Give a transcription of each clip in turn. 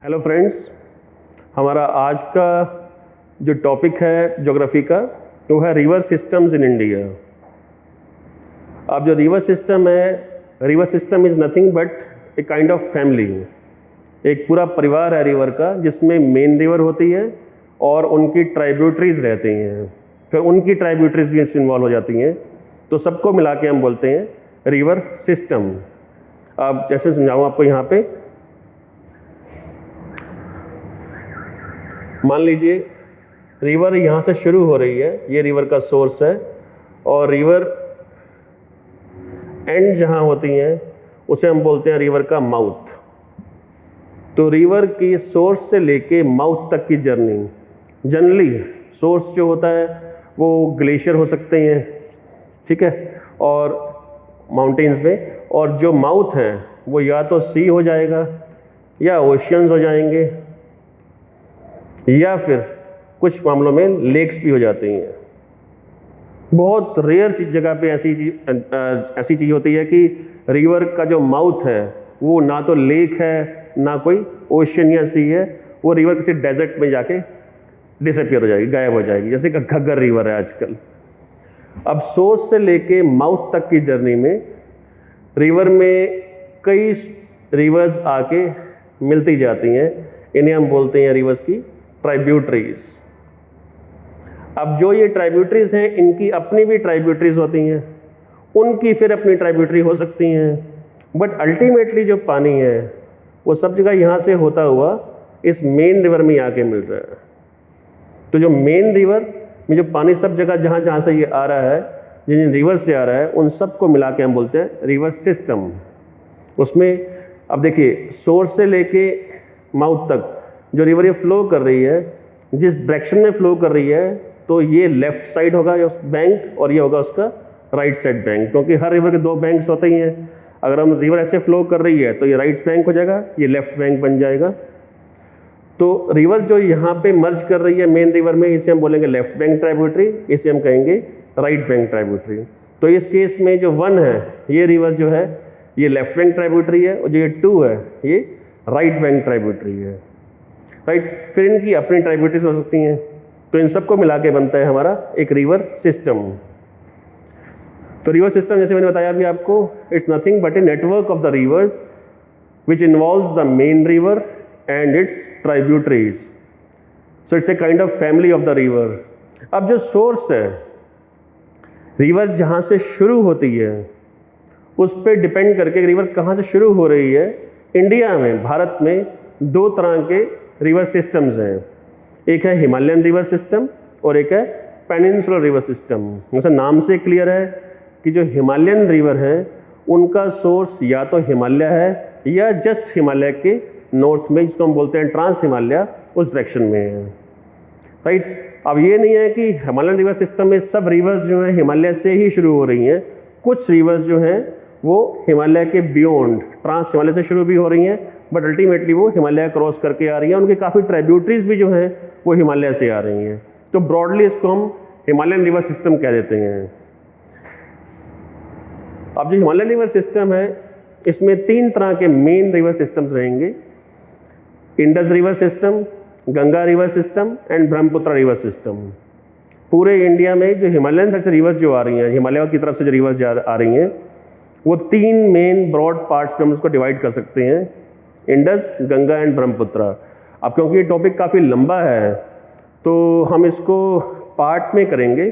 Hello friends, हमारा आज का जो टॉपिक है ज्योग्राफी का वो है रिवर सिस्टम्स इन इंडिया। अब जो रिवर सिस्टम है, river system is nothing but a kind of family. एक पूरा परिवार है रिवर का, जिसमें मेन रिवर होती है और उनकी ट्राइब्यूटरीज रहती हैं, फिर उनकी ट्राइब्यूटरीज भी इन्वॉल्व हो जाती हैं। तो सबको मिला के हम बोलते हैं रिवर सिस्टम। अब जैसे समझाऊँ आपको, यहाँ पे मान लीजिए रिवर यहाँ से शुरू हो रही है, ये रिवर का सोर्स है, और रिवर एंड जहाँ होती हैं उसे हम बोलते हैं रिवर का माउथ। तो रिवर की सोर्स से लेके माउथ तक की जर्नी, जनरली सोर्स जो होता है वो ग्लेशियर हो सकते हैं, ठीक है, और माउंटेन्स में, और जो माउथ है वो या तो सी हो जाएगा या ओशियंस हो जाएंगे, या फिर कुछ मामलों में लेक्स भी हो जाती हैं। बहुत रेयर जगह पे ऐसी चीज़ होती है कि रिवर का जो माउथ है वो ना तो लेक है ना कोई ओशन या सी है, वो रिवर किसी डेजर्ट में जाके डिसअपियर हो जाएगी, गायब हो जाएगी, जैसे कि घग्गर रिवर है आजकल। अब सोर्स से लेके माउथ तक की जर्नी में रिवर में कई रिवर्स आके मिलती जाती हैं, इन्हें हम बोलते हैं रिवर्स की ट्राइब्यूटरीज। अब जो ये ट्राइब्यूटरीज हैं, इनकी अपनी भी ट्राइब्यूटरीज होती हैं, उनकी फिर अपनी ट्राइब्यूटरी हो सकती हैं, बट अल्टीमेटली जो पानी है वो सब जगह यहाँ से होता हुआ इस मेन रिवर में आके मिल रहा है। तो जो मेन रिवर में जो पानी सब जगह जहाँ जहाँ से ये आ रहा है, जिन जिन रिवर से आ रहा है, उन सबको मिला के हम बोलते हैं रिवर सिस्टम। उसमें अब देखिए, सोर्स से लेके माउथ तक जो रिवर ये फ्लो कर रही है, जिस डायरेक्शन में फ्लो कर रही है, तो ये लेफ्ट साइड होगा उस बैंक और ये होगा उसका राइट साइड बैंक, क्योंकि हर रिवर के दो बैंक्स होते ही हैं। अगर हम रिवर ऐसे फ्लो कर रही है तो ये राइट बैंक हो जाएगा, ये लेफ्ट बैंक बन जाएगा। तो रिवर जो यहाँ पे मर्ज कर रही है मेन रिवर में, इसे हम बोलेंगे लेफ्ट बैंक ट्राइब्यूटरी, इसे हम कहेंगे राइट बैंक ट्राइब्यूटरी। तो इस केस में जो 1 है, ये रिवर जो है ये लेफ्ट बैंक ट्राइब्यूटरी है, और जो ये 2 है ये राइट बैंक ट्राइब्यूटरी है, राइट। फिर इनकी अपनी ट्राइब्यूटरीज हो सकती हैं। तो इन सबको मिला के बनता है हमारा एक रिवर सिस्टम। तो रिवर सिस्टम, जैसे मैंने बताया अभी आपको, it's nothing but a network of the reverse which involves the main river and it's tributaries. So it's a kind of family of the river. अब जो सोर्स है, रिवर जहाँ से शुरू होती है उस पर डिपेंड करके रिवर कहाँ से शुरू हो रही है। इंडिया में, भारत में 2 तरह के रिवर सिस्टम्स हैं, एक है हिमालयन रिवर सिस्टम और एक है पेनिनसुलर रिवर सिस्टम। जैसे नाम से क्लियर है कि जो हिमालयन रिवर है उनका सोर्स या तो हिमालय है या जस्ट हिमालय के नॉर्थ में, जिसको हम बोलते हैं ट्रांस हिमालय, उस डायरेक्शन में है, राइट। अब ये नहीं है कि हिमालयन रिवर सिस्टम में सब रिवर्स जो हैं हिमालय से ही शुरू हो रही हैं। कुछ रिवर्स जो हैं वो हिमालय के बियॉन्ड ट्रांस हिमालय से शुरू भी हो रही हैं, बट अल्टीमेटली वो हिमालय क्रॉस करके आ रही हैं। उनकी काफ़ी ट्राइब्यूटरीज भी जो हैं वो हिमालय से आ रही हैं। तो ब्रॉडली इसको हम हिमालयन रिवर सिस्टम कह देते हैं। अब जो हिमालयन रिवर सिस्टम है, इसमें 3 तरह के मेन रिवर सिस्टम्स रहेंगे: Indus river system, Ganga river system and Brahmaputra river system. पूरे इंडिया में जो हिमालयन साइड से रिवर्स जो आ रही हैं, हिमालय की तरफ से जो रिवर्स आ रही हैं, वो 3 मेन ब्रॉड पार्ट्स में हम उसको डिवाइड कर सकते हैं: इंडस, गंगा एंड ब्रह्मपुत्र। अब क्योंकि ये टॉपिक काफ़ी लंबा है तो हम इसको पार्ट में करेंगे।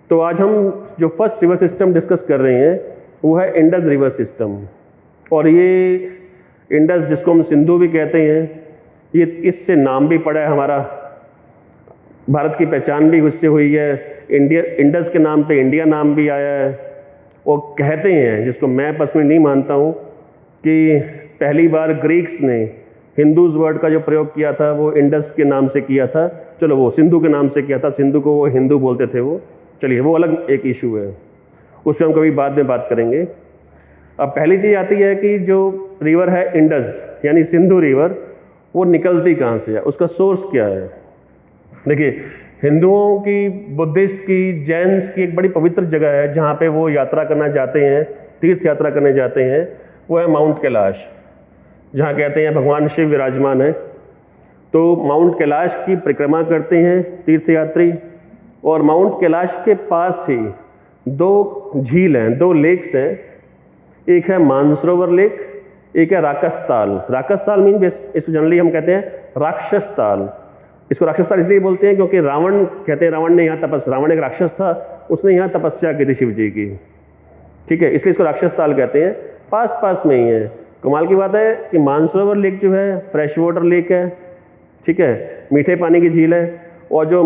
तो आज हम जो फर्स्ट रिवर सिस्टम डिस्कस कर रहे हैं वो है इंडस रिवर सिस्टम। और ये इंडस, जिसको हम सिंधु भी कहते हैं, ये इससे नाम भी पड़ा है हमारा, भारत की पहचान भी उससे हुई है। इंडस के नाम पे इंडिया नाम भी आया है। वो कहते हैं, जिसको मैं पर्सनली नहीं मानता हूँ, कि पहली बार ग्रीक्स ने हिंदूज वर्ड का जो प्रयोग किया था वो इंडस के नाम से किया था। चलो, वो सिंधु के नाम से किया था, सिंधु को वो हिंदू बोलते थे वो, चलिए वो अलग एक इशू है, उस पर हम कभी बाद में बात करेंगे। अब पहली चीज़ आती है कि जो रिवर है इंडस यानी सिंधु रिवर, वो निकलती कहाँ से है, उसका सोर्स क्या है। देखिए, हिंदुओं की, बुद्धिस्ट की, जैन्स की एक बड़ी पवित्र जगह है जहाँ पे वो यात्रा करना चाहते हैं, तीर्थ यात्रा करने जाते हैं, वो है माउंट कैलाश, जहाँ कहते हैं भगवान शिव विराजमान है। तो माउंट कैलाश की परिक्रमा करते हैं तीर्थयात्री, और माउंट कैलाश के पास ही दो झील हैं, दो लेक्स हैं। एक है मानसरोवर लेक, एक है राकस ताल। राकस ताल मीन इसको जनरली हम कहते हैं राक्षस ताल। इसको राक्षस ताल इसलिए बोलते हैं क्योंकि रावण कहते हैं, रावण ने यहाँ रावण एक राक्षस था, उसने यहाँ तपस्या की थी शिव जी की, ठीक है, इसलिए इसको राक्षस ताल कहते हैं। पास पास में ही है। कमाल की बात है कि मानसरोवर लेक जो है फ्रेश वाटर लेक है, ठीक है, मीठे पानी की झील है, और जो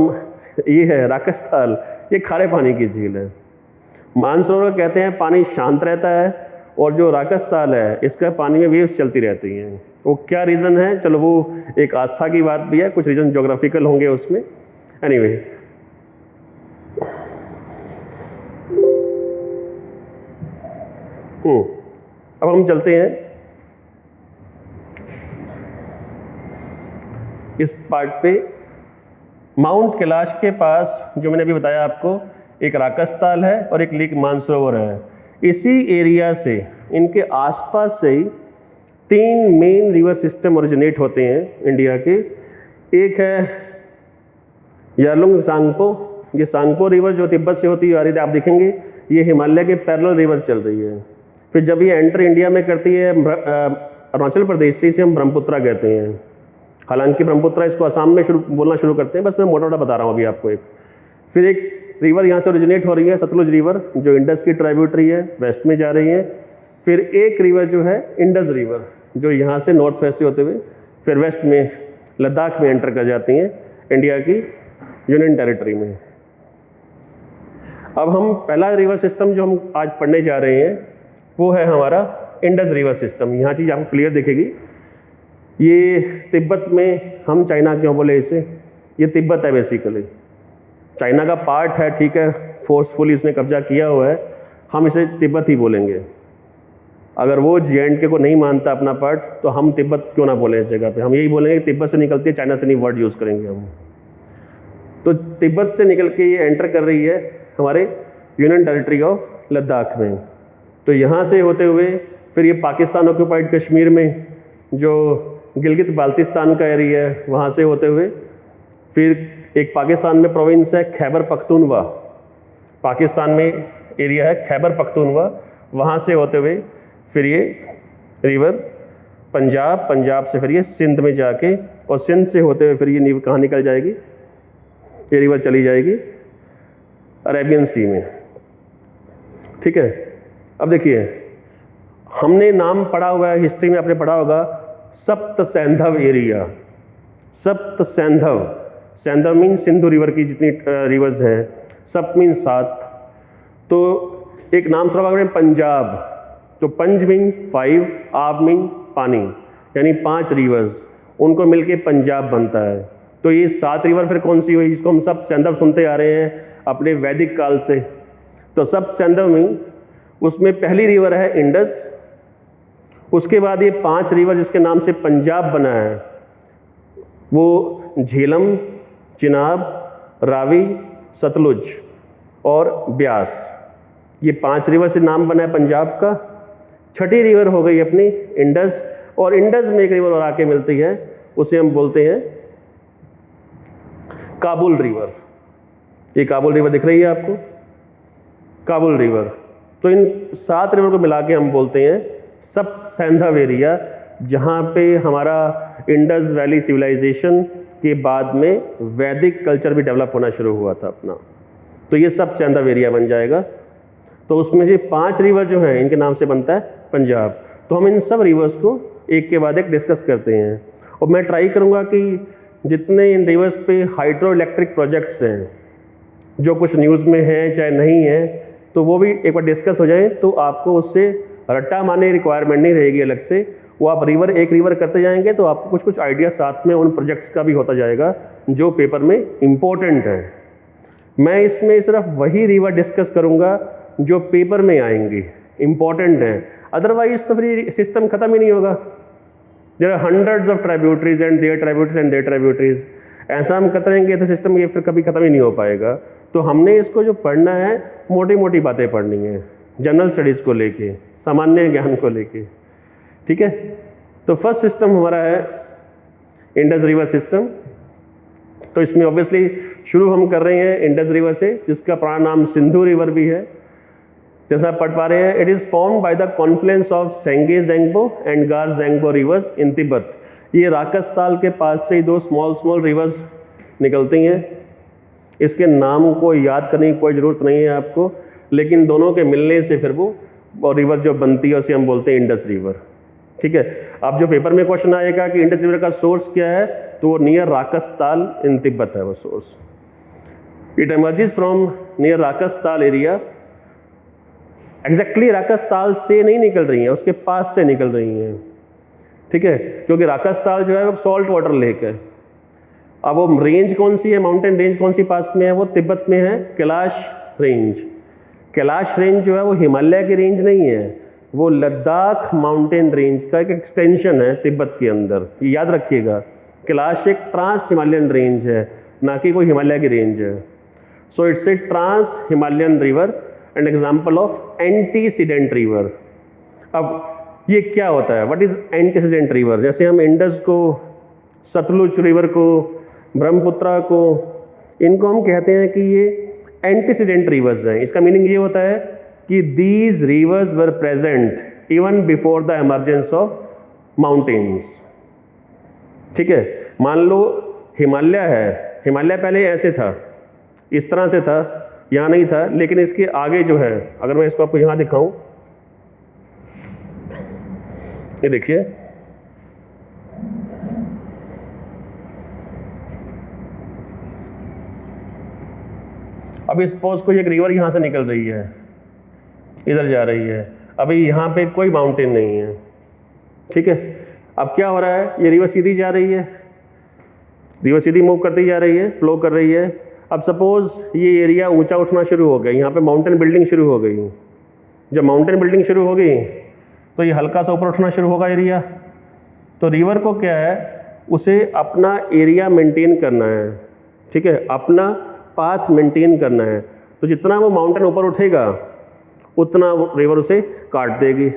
ये है राकस ताल ये खारे पानी की झील है। मानसरोवर कहते हैं पानी शांत रहता है, और जो राकस ताल है इसका पानी में वेव्स चलती रहती हैं। वो क्या रीज़न है, चलो वो एक आस्था की बात भी है, कुछ रीज़न ज्योग्राफिकल होंगे उसमें। एनीवे अब हम चलते हैं इस पार्ट पे। माउंट कैलाश के पास जो मैंने अभी बताया आपको, एक राकस ताल है और एक लेक मानसरोवर है। इसी एरिया से, इनके आसपास से ही 3 मेन रिवर सिस्टम ओरिजिनेट होते हैं इंडिया के। एक है यारलुंग सांगपो, ये सांगपो रिवर जो तिब्बत से होती है, आप देखेंगे ये हिमालय के पैरेलल रिवर चल रही है। फिर जब ये एंटर इंडिया में करती है अरुणाचल प्रदेश से, इसे हम ब्रह्मपुत्रा कहते हैं। हालांकि ब्रह्मपुत्रा इसको असम में बोलना शुरू करते हैं, बस मैं मोटा मोटा बता रहा हूँ अभी आपको। एक फिर एक रिवर यहाँ से ओरिजिनेट हो रही है, सतलुज रिवर, जो इंडस की ट्राइब्यूटरी है, वेस्ट में जा रही है। फिर एक रिवर जो है इंडस रिवर, जो यहाँ से नॉर्थ वेस्ट से होते हुए फिर वेस्ट में लद्दाख में एंटर कर जाती हैं इंडिया की यूनियन टेरिटरी में। अब हम पहला रिवर सिस्टम जो हम आज पढ़ने जा रहे हैं वो है हमारा इंडस रिवर सिस्टम। यहाँ चीज़ आपको क्लियर दिखेगी। ये तिब्बत में, हम चाइना क्यों बोले इसे, ये तिब्बत है बेसिकली, चाइना का पार्ट है, ठीक है, फोर्सफुली इसने कब्जा किया हुआ है, हम इसे तिब्बत ही बोलेंगे। अगर वो J&K को नहीं मानता अपना पार्ट, तो हम तिब्बत क्यों ना बोले इस जगह पे, हम यही बोलेंगे कि तिब्बत से निकलती है, चाइना से नहीं वर्ड यूज़ करेंगे हम। तो तिब्बत से निकल के ये एंटर कर रही है हमारे यूनियन टेरिटरी ऑफ लद्दाख में। तो यहाँ से होते हुए फिर ये पाकिस्तान ऑक्यूपाइड कश्मीर में जो गिलगित बाल्टिस्तान का एरिया है, वहाँ से होते हुए फिर एक पाकिस्तान में प्रोविंस है खैबर पख्तूनवा, पाकिस्तान में एरिया है खैबर पख्तूनवा, वहाँ से होते हुए फिर ये रिवर पंजाब, पंजाब से फिर ये सिंध में जाके, और सिंध से होते हुए फिर ये कहाँ निकल जाएगी, ये रिवर चली जाएगी अरेबियन सी में, ठीक है। अब देखिए, हमने नाम पढ़ा हुआ है, हिस्ट्री में आपने पढ़ा होगा सप्त सैंधव एरिया। सप्त सैंधव, सैंधव मीन सिंधु रिवर की जितनी रिवर्स हैं, सप्त मीन 7। तो एक नाम सुना होगा पंजाब, तो पंज मीन 5, आब मीन पानी, यानी 5 रिवर्स, उनको मिलके पंजाब बनता है। तो ये 7 रिवर फिर कौन सी हुई, जिसको हम सब सैंधव सुनते आ रहे हैं अपने वैदिक काल से। तो सब सैंधव मीन, उसमें पहली रिवर है इंडस, उसके बाद ये 5 रिवर जिसके नाम से पंजाब बना है, वो झेलम, चिनाब, रावी, सतलुज और ब्यास, ये 5 रिवर से नाम बना है पंजाब का। छठी रिवर हो गई अपनी इंडस, और इंडस में एक रिवर और आके मिलती है, उसे हम बोलते हैं काबुल रिवर। ये काबुल रिवर दिख रही है आपको, काबुल रिवर। तो इन 7 रिवर को मिला के हम बोलते हैं सब सैंधव एरिया, जहाँ पे हमारा इंडस वैली सिविलाइजेशन के बाद में वैदिक कल्चर भी डेवलप होना शुरू हुआ था अपना। तो ये सब सैंधव एरिया बन जाएगा। तो उसमें से 5 रिवर जो हैं, इनके नाम से बनता है पंजाब। तो हम इन सब रिवर्स को एक के बाद एक डिस्कस करते हैं, और मैं ट्राई करूँगा कि जितने इन रिवर्स पे हाइड्रो इलेक्ट्रिक प्रोजेक्ट्स हैं, जो कुछ न्यूज़ में हैं चाहे नहीं है, तो वो भी एक बार डिस्कस हो जाए, तो आपको उससे रट्टा मारने की रिक्वायरमेंट नहीं रहेगी अलग से। वो आप रिवर एक रिवर करते जाएंगे तो आपको कुछ कुछ आइडिया साथ में उन प्रोजेक्ट्स का भी होता जाएगा जो पेपर में इम्पोर्टेंट है। मैं इसमें सिर्फ वही रिवर डिस्कस करूँगा जो पेपर में आएंगी, इम्पोर्टेंट हैं, अदरवाइज तो फिर सिस्टम खत्म ही नहीं होगा। There are hundreds of tributaries and their tributaries and their tributaries, ऐसा हम करते रहेंगे तो सिस्टम ये फिर कभी खत्म ही नहीं हो पाएगा। तो हमने इसको जो पढ़ना है, मोटी मोटी बातें पढ़नी है, जनरल स्टडीज़ को लेके, सामान्य ज्ञान को लेके, ठीक है। तो फर्स्ट सिस्टम हमारा है इंडस रिवर सिस्टम। तो इसमें ऑब्वियसली शुरू हम कर रहे हैं इंडस रिवर से, जिसका पुराना नाम सिंधु रिवर भी है। जैसा आप पढ़ पा रहे हैं, it is formed by the confluence of Sengge Zangbo and Gar Zangbo reverse इन तिब्बत। ये राकस ताल के पास से ही दो स्मॉल स्मॉल रिवर्स निकलती हैं। इसके नाम को याद करने की कोई ज़रूरत नहीं है आपको, लेकिन दोनों के मिलने से फिर वो रिवर जो बनती है उसे हम बोलते हैं इंडस रिवर। ठीक है, अब जो पेपर में क्वेश्चन आएगा कि इंडस रिवर का सोर्स क्या है, तो वो नियर राकस ताल इन तिब्बत है वो सोर्स। It emerges from near Rakas Tal area. Exactly राकस ताल से नहीं निकल रही हैं, उसके पास से निकल रही हैं। ठीक है, क्योंकि राकस ताल जो है वो सॉल्ट वाटर लेक है। अब वो रेंज कौन सी है, माउंटेन रेंज कौन सी पास में है, वो तिब्बत में है, कैलाश रेंज। कैलाश रेंज जो है वो हिमालय की रेंज नहीं है, वो लद्दाख माउंटेन रेंज का एक एक्सटेंशन है तिब्बत के अंदर, ये याद रखिएगा। कैलाश एक ट्रांस हिमालयन रेंज है, ना कि कोई हिमालय की रेंज है। So it's a trans Himalayan river and example of antecedent river. अब ये क्या होता है, व्हाट इज एंटीसीडेंट रिवर? जैसे हम इंडस को, सतलुज रिवर को, ब्रह्मपुत्रा को, इनको हम कहते हैं कि ये एंटीसीडेंट रिवर्स हैं। इसका मीनिंग ये होता है कि these rivers were present even before the emergence of mountains. ठीक है, मान लो हिमालय है, हिमालय पहले ऐसे था, इस तरह से था, यहाँ नहीं था, लेकिन इसके आगे जो है, अगर मैं इसको आपको यहाँ दिखाऊं, ये देखिए, अभी सपोज कोई एक रिवर यहाँ से निकल रही है, इधर जा रही है, अभी यहाँ पे कोई माउंटेन नहीं है। ठीक है, अब क्या हो रहा है, ये रिवर सीधी जा रही है, रिवर सीधी मूव करती जा रही है, फ्लो कर रही है। अब सपोज ये एरिया ऊंचा उठना शुरू हो गया, यहाँ पे माउंटेन बिल्डिंग शुरू हो गई। जब माउंटेन बिल्डिंग शुरू हो गई तो ये हल्का सा ऊपर उठना शुरू होगा एरिया। तो रिवर को क्या है, उसे अपना एरिया मेंटेन करना है। ठीक है, अपना पाथ मेंटेन करना है। तो जितना वो माउंटेन ऊपर उठेगा उतना रिवर उसे काट देगी,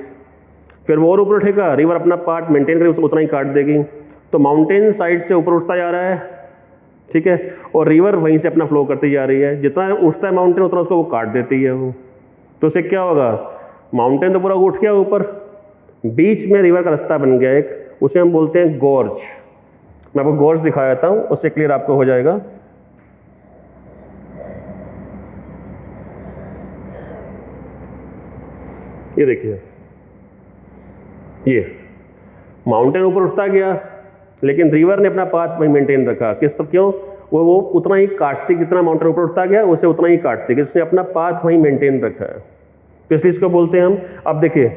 फिर वो और ऊपर उठेगा, रिवर अपना पार्ट मेंटेन करेगी, उतना ही काट देगी। तो माउंटेन साइड से ऊपर उठता जा रहा है, ठीक है, और रिवर वहीं से अपना फ्लो करती जा रही है। जितना उठता है माउंटेन उतना उसको वो काट देती है वो। तो उससे क्या होगा, माउंटेन तो पूरा उठ गया ऊपर, बीच में रिवर का रास्ता बन गया एक, उसे हम बोलते हैं गॉर्ज। मैं आपको गॉर्ज दिखा देता हूँ, उससे क्लियर आपको हो जाएगा। ये देखिए, ये माउंटेन ऊपर उठता गया, लेकिन रिवर ने अपना पाथ वहीं मेंटेन रखा। किस तब क्यों, वो उतना ही काटती, जितना माउंटेन ऊपर उठता गया उसे उतना ही काटती, उसने अपना पाथ वहीं मेंटेन रखा है। तो इसलिए इसको बोलते हैं हम। अब देखिए,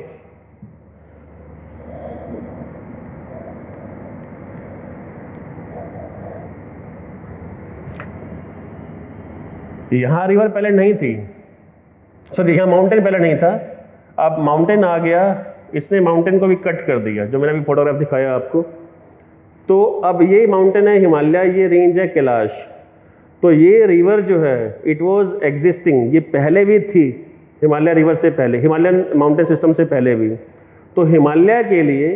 यहां रिवर पहले नहीं थी, सॉरी यहाँ माउंटेन पहले नहीं था, अब माउंटेन आ गया, इसने माउंटेन को भी कट कर दिया, जो मैंने अभी फोटोग्राफ दिखाया आपको। तो अब ये माउंटेन है हिमालय, ये रेंज है कैलाश। तो ये रिवर जो है इट वाज एग्जिस्टिंग, ये पहले भी थी हिमालय रिवर से पहले, हिमालयन माउंटेन सिस्टम से पहले भी। तो हिमालय के लिए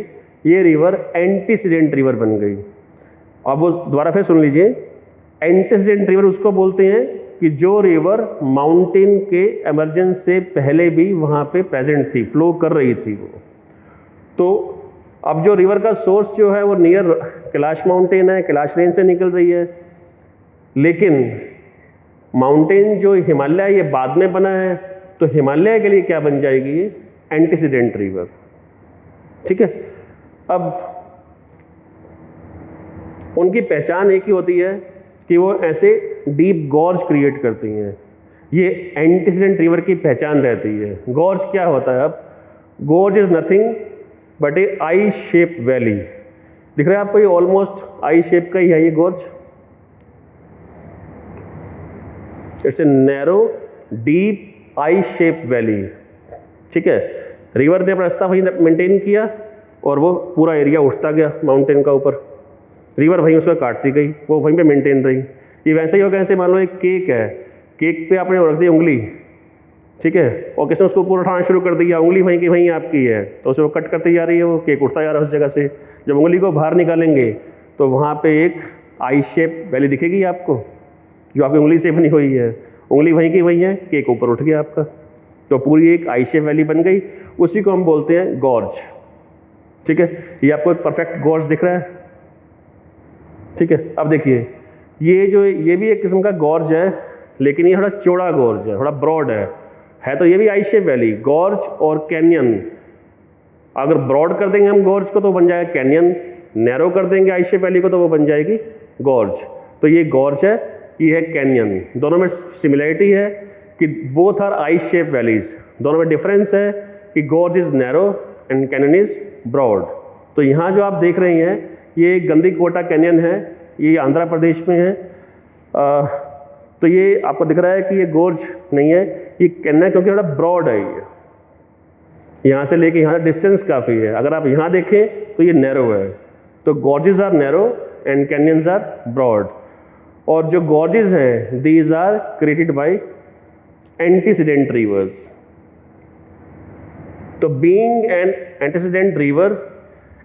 ये रिवर एंटीसीडेंट रिवर बन गई। अब वो दोबारा फिर सुन लीजिए, एंटीसीडेंट रिवर उसको बोलते हैं कि जो रिवर माउंटेन के एमर्जेंस से पहले भी वहाँ पे प्रेजेंट थी, फ्लो कर रही थी वो। तो अब जो रिवर का सोर्स जो है वो नियर कैलाश माउंटेन है, कैलाश रेंज से निकल रही है, लेकिन माउंटेन जो हिमालय ये बाद में बना है, तो हिमालय के लिए क्या बन जाएगी, ये एंटीसीडेंट रिवर। ठीक है, अब उनकी पहचान एक ही होती है कि वो ऐसे डीप गॉर्ज क्रिएट करती हैं, ये एंटीसीडेंट रिवर की पहचान रहती है। गॉर्ज क्या होता है, अब gorge is nothing but A I shape valley. दिख रहा है आपको, ये ऑलमोस्ट आई शेप का ही है ये gorge. It's a narrow deep I shape valley. ठीक है, रिवर ने अपना रास्ता वहीं मेंटेन किया और वो पूरा एरिया उठता गया माउंटेन का ऊपर, रिवर वहीं उसको काटती गई, वो वहीं पे मेंटेन रही। ये वैसे ही होगा, ऐसे मान लो एक केक है, केक पे आपने रख दी उंगली, ठीक है, और किसने उसको ऊपर उठाना शुरू कर दिया, उंगली वहीं की वहीं आपकी है, तो उसे वो कट करती जा रही है, वो केक उठता जा रहा है उस जगह से। जब उंगली को बाहर निकालेंगे तो वहाँ पे एक आई शेप वैली दिखेगी आपको, जो आपकी उंगली से बनी हुई है, उंगली वहीं की वहीं है, केक ऊपर उठ गया आपका, तो पूरी एक आई शेप वैली बन गई, उसी को हम बोलते हैं गॉर्ज। ठीक है, ये आपको एक परफेक्ट गॉर्ज दिख रहा है। ठीक है, अब देखिए ये भी एक किस्म का गॉर्ज है, लेकिन ये थोड़ा चौड़ा गॉर्ज है, थोड़ा ब्रॉड है तो ये भी आई शेप वैली। गॉर्ज और कैनियन, अगर ब्रॉड कर देंगे हम गॉर्ज को तो बन जाएगा कैनियन, नैरो कर देंगे आई शेप वैली को तो वो बन जाएगी गॉर्ज। तो ये गॉर्ज है, ये है कैनियन। दोनों में सिमिलरिटी है कि both are I shape valleys, दोनों में डिफरेंस है कि gorge is narrow and canyon is broad. तो यहाँ जो आप देख रहे हैं ये गंदीकोटा कैनियन है, ये आंध्र प्रदेश में है। तो ये आपको दिख रहा है कि ये गॉर्ज नहीं है, ये कैनियन है, क्योंकि थोड़ा ब्रॉड है। ये यहाँ से लेके यहाँ डिस्टेंस काफ़ी है। अगर आप यहाँ देखें तो ये नैरो है, तो gorges are narrow and canyons are broad. और जो गॉर्जेस हैं these are created by antecedent rivers. तो being an antecedent river,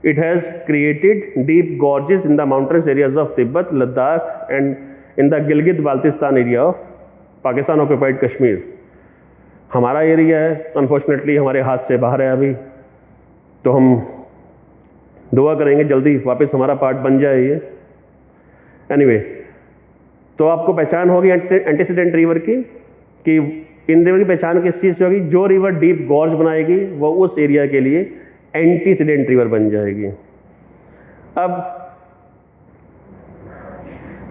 it has created deep gorges in the mountainous areas of Tibet, Ladakh and in the Gilgit-Baltistan area of Pakistan occupied Kashmir। हमारा area है, unfortunately हमारे हाथ से बाहर है अभी, तो हम दुआ करेंगे जल्दी वापस हमारा पार्ट बन जाए ये। एनीवे, तो आपको पहचान होगी एंटीसीडेंट रिवर की, कि इन रिवर की पहचान किस चीज़ से होगी, जो रिवर डीप गॉर्ज बनाएगी वो उस एरिया के लिए एंटीसीडेंट रिवर बन जाएगी। अब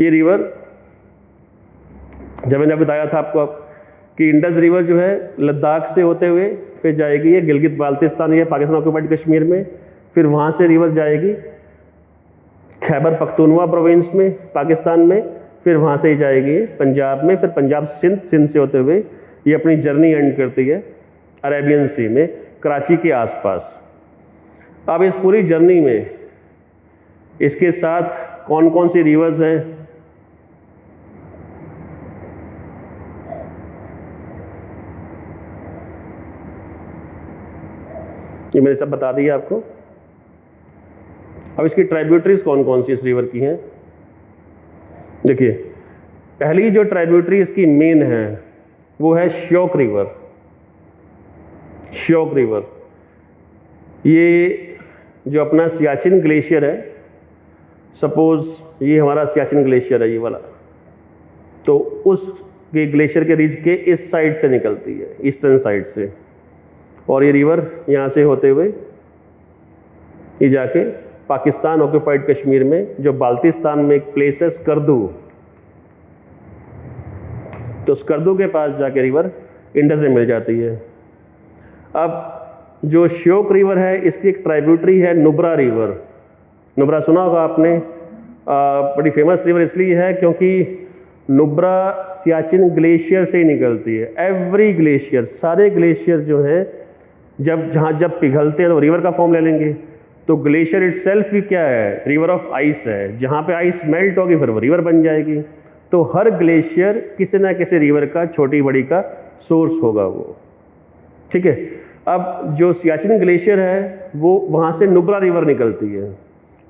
ये रिवर, जब मैंने बताया था आपको कि इंडस रिवर जो है लद्दाख से होते हुए फिर जाएगी ये गिलगित बाल्टिस्तान या पाकिस्तान ऑक्युपाइड कश्मीर में, फिर वहाँ से रिवर जाएगी खैबर पख्तूनवा प्रोविंस में पाकिस्तान में, फिर वहाँ से ही जाएगी पंजाब में, फिर पंजाब सिंध से होते हुए ये अपनी जर्नी एंड करती है अरेबियन सी में, कराची के आसपास। अब इस पूरी जर्नी में इसके साथ कौन कौन सी रिवर्स हैं, ये मैंने सब बता दिया आपको। अब इसकी ट्राइब्यूटरीज कौन कौन सी इस रिवर की हैं। देखिए, पहली जो ट्राइब्यूटरी इसकी मेन है वो है श्योक रिवर। श्योक रिवर ये जो अपना सियाचिन ग्लेशियर है, सपोज ये हमारा सियाचिन ग्लेशियर है ये वाला, तो उस ग्लेशियर के रिज के इस साइड से निकलती है, ईस्टर्न साइड से, और ये रिवर यहाँ से होते हुए ये जाके पाकिस्तान ऑक्युपाइड कश्मीर में जो बाल्टिस्तान में एक प्लेस है स्कर्दू, तो स्कर्दू के पास जाके रिवर इंडस में मिल जाती है। अब जो श्योक रिवर है इसकी एक ट्राइब्यूटरी है नुब्रा रिवर। नुब्रा सुना होगा आपने, बड़ी फेमस रिवर इसलिए है क्योंकि नुब्रा सियाचिन ग्लेशियर से ही निकलती है। एवरी ग्लेशियर, सारे ग्लेशियर जो हैं जब पिघलते हैं तो रिवर का फॉर्म ले लेंगे, तो ग्लेशियर इटसेल्फ भी क्या है, रिवर ऑफ आइस है। जहाँ पे आइस मेल्ट होगी फिर वो रिवर बन जाएगी। तो हर ग्लेशियर किसी ना किसी रिवर का, छोटी बड़ी का सोर्स होगा वो। ठीक है, अब जो सियाचिन ग्लेशियर है वो वहाँ से नुब्रा रिवर निकलती है,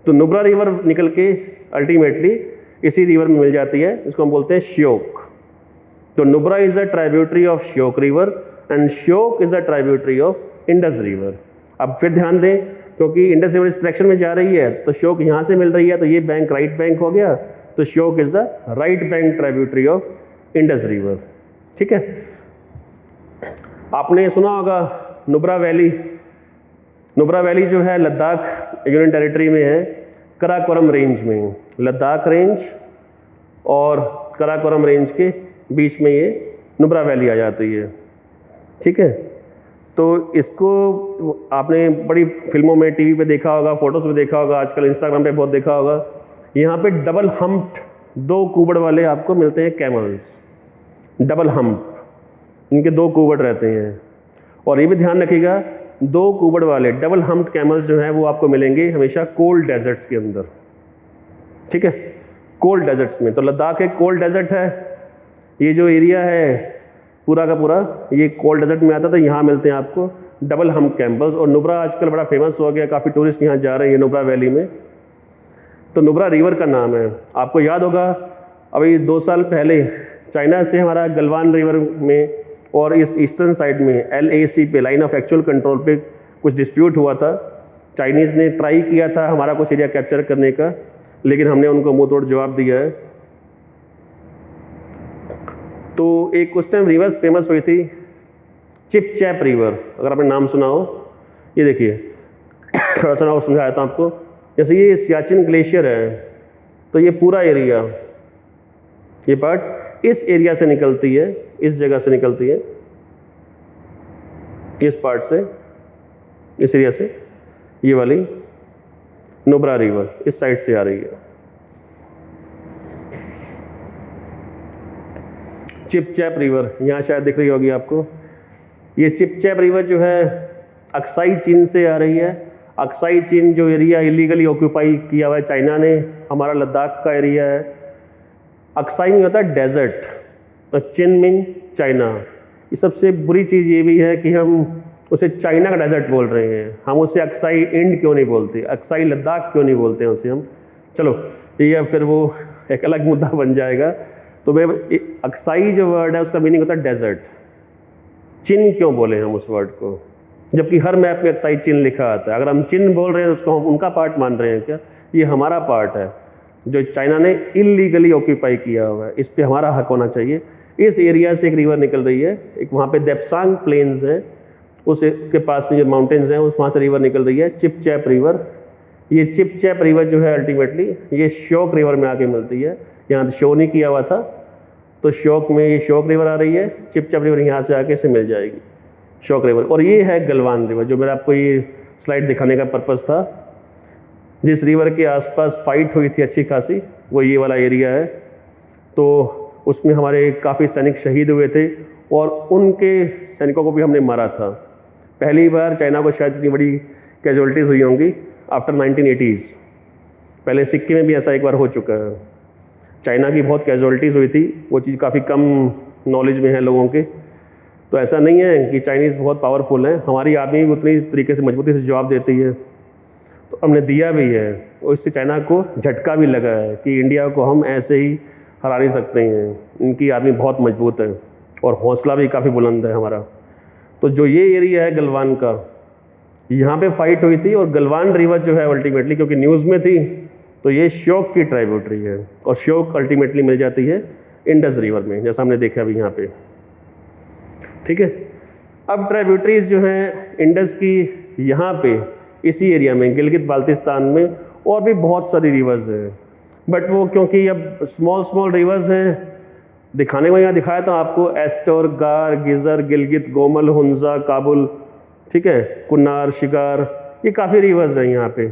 तो नुब्रा रिवर निकल के अल्टीमेटली इसी रिवर में मिल जाती है, इसको हम बोलते हैं श्योक। तो Nubra is a tributary of Shyok river and Shyok is a tributary of Indus river. अब फिर ध्यान दें, क्योंकि इंडस रिवर इस डायरेक्शन में जा रही है तो श्योक यहाँ से मिल रही है, तो ये बैंक राइट बैंक हो गया, तो Shyok is the right bank tributary of Indus river. ठीक है, आपने सुना होगा नुब्रा वैली। नुब्रा वैली जो है लद्दाख यूनियन टेरिटरी में है, कराकोरम रेंज में। लद्दाख रेंज और कराकोरम रेंज के बीच में ये नुब्रा वैली आ जाती है। ठीक है, तो इसको आपने बड़ी फिल्मों में, टीवी पे देखा होगा, फोटोज में देखा होगा, आजकल इंस्टाग्राम पे बहुत देखा होगा। यहाँ पे डबल हम्प्ड, दो कुबड़ वाले आपको मिलते हैं कैमल्स, डबल हम्प, इनके दो कुबड़ रहते हैं। और ये भी ध्यान रखिएगा, दो कुबड़ वाले डबल हम्प्ड कैमल्स जो हैं वो आपको मिलेंगे हमेशा कोल्ड डेजर्ट्स के अंदर। ठीक है, कोल्ड डेजर्ट्स में। तो लद्दाख एक कोल्ड डेजर्ट है, ये जो एरिया है पूरा का पूरा ये कोल्ड डेजर्ट में आता है, तो यहाँ मिलते हैं आपको डबल हम्प कैमल्स। और नुब्रा आजकल बड़ा फेमस हो गया, काफ़ी टूरिस्ट यहाँ जा रहे हैं नुब्रा वैली में। तो नुब्रा रिवर का नाम है। आपको याद होगा अभी 2 साल पहले चाइना से हमारा गलवान रिवर में और इस ईस्टर्न साइड में LAC पे, लाइन ऑफ एक्चुअल कंट्रोल पे कुछ डिस्प्यूट हुआ था। चाइनीज़ ने ट्राई किया था हमारा कुछ एरिया कैप्चर करने का, लेकिन हमने उनको मुंह तोड़ जवाब दिया है। तो एक उस टाइम रिवर फेमस हुई थी चिपचैप रिवर, अगर आपने नाम सुना हो। ये देखिए थोड़ा सा और समझाया था आपको। जैसे ये सियाचिन ग्लेशियर है, तो ये पूरा एरिया, ये पार्ट इस एरिया से निकलती है, इस जगह से निकलती है, इस पार्ट से, इस एरिया से। ये वाली नुब्रा रिवर इस साइड से आ रही है। चिपचैप रिवर यहाँ शायद दिख रही होगी आपको। ये चिपचैप रिवर जो है अक्साई चीन से आ रही है। अक्साई चीन जो एरिया इलीगली ऑक्यूपाई किया हुआ है चाइना ने, हमारा लद्दाख का एरिया है। अक्साई में होता है डेजर्ट, तो चिनमिंग चाइना। ये सबसे बुरी चीज़ ये भी है कि हम उसे चाइना का डेजर्ट बोल रहे हैं। हम उसे अक्साई इंड क्यों नहीं बोलते, अक्साई लद्दाख क्यों नहीं बोलते हैं उसे हम। चलो ये फिर वो एक अलग मुद्दा बन जाएगा। तो मैं अक्साई जो वर्ड है उसका मीनिंग होता है डेजर्ट। चिन क्यों बोले हम उस वर्ड को, जबकि हर मैप में अक्साई चिन लिखा आता है। अगर हम चिन बोल रहे हैं तो उसको हम उनका पार्ट मान रहे हैं क्या? ये हमारा पार्ट है जो चाइना ने इलीगली ऑक्यूपाई किया हुआ है, इस पर हमारा हक होना चाहिए। इस एरिया से एक रिवर निकल रही है, एक वहाँ पे देप्सांग प्लेन्स है, उस के पास में जो माउंटेन्स हैं उस वहाँ से रिवर निकल रही है चिपचैप रिवर। ये चिपचैप रिवर जो है अल्टीमेटली ये श्योक रिवर में आके मिलती है। यहाँ शो नहीं किया हुआ था, तो श्योक में ये श्योक रिवर आ रही है, चिपचैप रिवर यहाँ से आके से मिल जाएगी श्योक रिवर। और ये है गलवान रिवर, जो मेरा आपको ये स्लाइड दिखाने का पर्पज़ था। जिस रिवर के आसपास फाइट हुई थी अच्छी खासी, वो ये वाला एरिया है। तो उसमें हमारे काफ़ी सैनिक शहीद हुए थे और उनके सैनिकों को भी हमने मारा था। पहली बार चाइना को शायद इतनी बड़ी कैजुअलिटीज़ हुई होंगी आफ्टर 1980s। पहले सिक्के में भी ऐसा एक बार हो चुका है। चाइना की बहुत कैजुअलिटीज़ हुई थी, वो चीज़ काफ़ी कम नॉलेज में है लोगों के। तो ऐसा नहीं है कि चाइनीज़ बहुत पावरफुल हैं, हमारी आर्मी भी उतनी तरीके से मजबूती से जवाब देती है, तो हमने दिया भी है। और इससे चाइना को झटका भी लगा है कि इंडिया को हम ऐसे ही हरा नहीं सकते हैं, इनकी आर्मी बहुत मजबूत है और हौसला भी काफ़ी बुलंद है हमारा। तो जो ये एरिया है गलवान का, यहाँ पे फाइट हुई थी और गलवान रिवर जो है अल्टीमेटली, क्योंकि न्यूज़ में थी, तो ये श्योक की ट्राइब्यूटरी है और श्योक अल्टीमेटली मिल जाती है इंडस रिवर में, जैसा हमने देखा अभी यहाँ पे। ठीक है, अब ट्राइब्यूटरीज जो हैं इंडस की यहाँ पे इसी एरिया में गिलगित बाल्टिस्तान में और भी बहुत सारी रिवर्स हैं, बट वो क्योंकि अब स्मॉल रिवर्स हैं, दिखाने को यहाँ दिखाया था आपको एस्टोर, गार, गिजर, गिलगित, गोमल, हुंजा, काबुल, ठीक है, कुन्नार, शिगार, ये काफ़ी रिवर्स हैं यहाँ पे।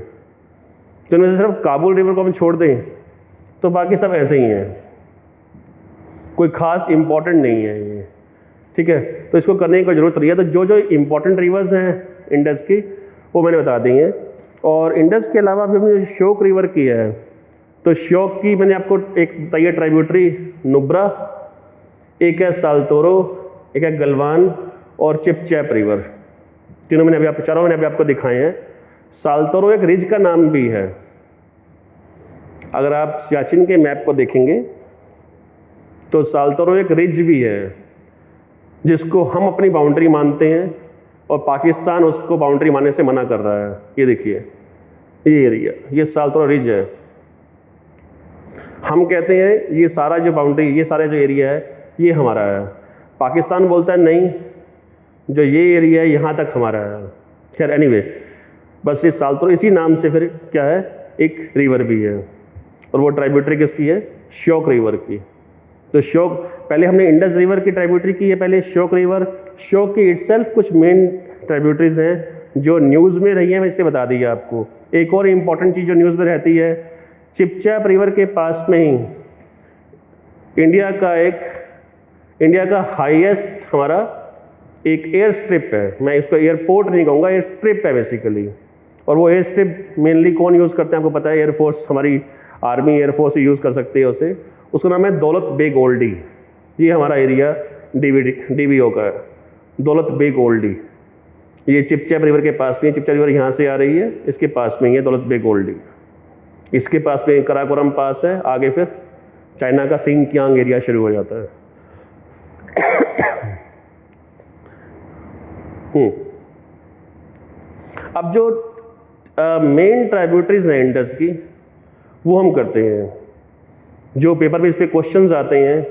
तो इनमें से सिर्फ काबुल रिवर को हम छोड़ दें तो बाकी सब ऐसे ही हैं, कोई खास इम्पोर्टेंट नहीं है ये। ठीक है, तो इसको करने की कोई ज़रूरत नहीं है। तो जो जो इम्पोर्टेंट रिवर्स हैं इंडस की वो मैंने बता दी हैं। और इंडस के अलावा भी हमने श्योक रिवर की है, तो श्योक की मैंने आपको एक बताई है ट्राइब्यूटरी नुब्रा, एक है साल्तोरो, एक है गलवान और चिपचैप रिवर। तीनों मैंने चारों मैंने अभी आपको दिखाए हैं। साल्तोरो एक रिज का नाम भी है। अगर आप सियाचिन के मैप को देखेंगे तो साल्तोरो एक रिज भी है जिसको हम अपनी बाउंड्री मानते हैं और पाकिस्तान उसको बाउंड्री मानने से मना कर रहा है। ये देखिए ये एरिया, ये साल्तोरो रिज है। हम कहते हैं ये सारा जो बाउंड्री, ये सारा जो एरिया है ये हमारा है। पाकिस्तान बोलता है नहीं, जो ये एरिया है यहाँ तक हमारा है। खैर एनीवे, बस ये साल्तोरो इसी नाम से फिर क्या है, एक रिवर भी है और वो ट्राइब्यूटरी किसकी है, श्योक रिवर की। तो श्योक, पहले हमने इंडस रिवर की ट्राइब्यूटरी की है, पहले श्योक रिवर। श्योक की इटसेल्फ कुछ मेन ट्राइब्यूटरीज हैं जो न्यूज़ में रही है, मैं इसलिए बता दी है आपको। एक और इम्पॉर्टेंट चीज़ जो न्यूज़ में रहती है, चिपचैप रिवर के पास में ही इंडिया का हाईएस्ट हमारा एक एयर स्ट्रिप है। मैं इसको एयरपोर्ट नहीं कहूँगा, एयर स्ट्रिप है बेसिकली। और वो एयर स्ट्रिप मेनली कौन यूज़ करते हैं आपको पता है, एयरफोर्स, हमारी आर्मी एयरफोर्स यूज़ कर सकती है उसे। उसका नाम है दौलत बेग ओल्डी। ये हमारा एरिया DBO का है, दौलत बेग ओल्डी। ये चिपचैप रिवर के पास में, चिपचैप रिवर यहाँ से आ रही है, इसके पास में ही है दौलत बेग ओल्डी। इसके पास में कराकोरम पास है, आगे फिर चाइना का सिंकियांग एरिया शुरू हो जाता है। अब जो मेन ट्राइब्यूटरीज हैं इंडस की, वो हम करते हैं, जो पेपर में इस पे क्वेश्चंस आते हैं।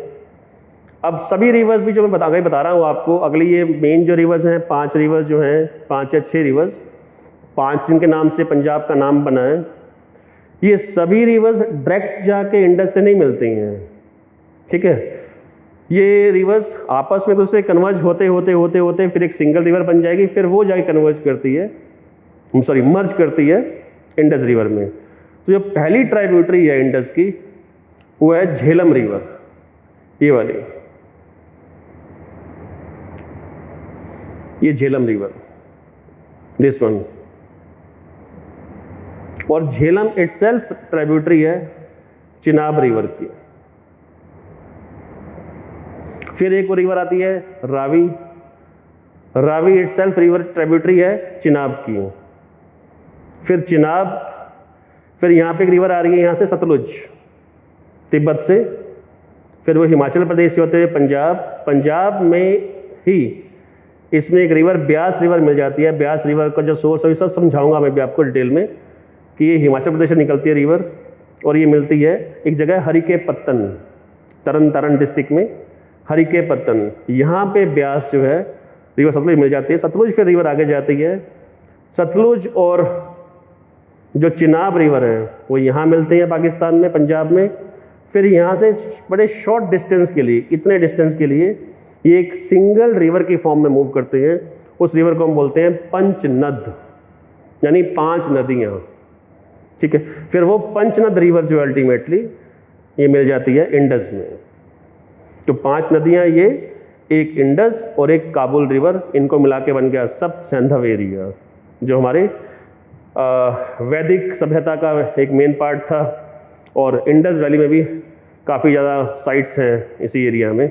अब सभी रिवर्स भी जो मैं बता रहा हूँ आपको, अगली ये मेन जो रिवर्स हैं, 5 रिवर्स जो हैं, 5 या 6 रिवर्स, 5 जिनके नाम से पंजाब का नाम बना है, ये सभी रिवर्स डायरेक्ट जाके इंडस से नहीं मिलती हैं, ठीक है। ये रिवर्स आपस में दूसरे कन्वर्ज होते होते होते होते फिर एक सिंगल रिवर बन जाएगी, फिर वो जाके कन्वर्ज करती है, मर्ज करती है इंडस रिवर में। तो जो पहली ट्राइब्यूटरी है इंडस की, वो है झेलम रिवर, ये वाली, ये झेलम रिवर, दिस वन। और झेलम इटसेल्फ ट्राइब्यूटरी है चिनाब रिवर की। फिर एक और रिवर आती है Ravi, Ravi itself river tributary है चिनाब की। फिर चिनाब, फिर यहाँ पे एक रिवर आ रही है यहाँ से सतलुज, तिब्बत से, फिर वो हिमाचल प्रदेश से होते हुए पंजाब, पंजाब में ही इसमें एक रिवर ब्यास रिवर मिल जाती है। ब्यास रिवर का जो सोर्स है सब समझाऊंगा मैं भी आपको डिटेल में, कि ये हिमाचल प्रदेश से निकलती है रिवर, और ये मिलती है एक जगह हरिके पत्तन, तरन तारण डिस्ट्रिक्ट में हरिके पत्तन, यहाँ पे ब्यास जो है रिवर सतलुज मिल जाती है। सतलुज फिर रिवर आगे जाती है, सतलुज और जो चिनाब रिवर है वो यहाँ मिलते हैं पाकिस्तान में, पंजाब में। फिर यहाँ से बड़े शॉर्ट डिस्टेंस के लिए, इतने डिस्टेंस के लिए ये एक सिंगल रिवर की फॉर्म में मूव करते हैं। उस रिवर को हम बोलते हैं पंचनद, यानी 5 नदियाँ, ठीक है। फिर वो पंचनद रिवर जो अल्टीमेटली ये मिल जाती है इंडस में। तो 5 नदियाँ ये, एक इंडस और एक काबुल रिवर, इनको मिला के बन गया सब सिंधव एरिया, जो हमारे वैदिक सभ्यता का एक मेन पार्ट था। और इंडस वैली में भी काफ़ी ज़्यादा साइट्स हैं इसी एरिया में,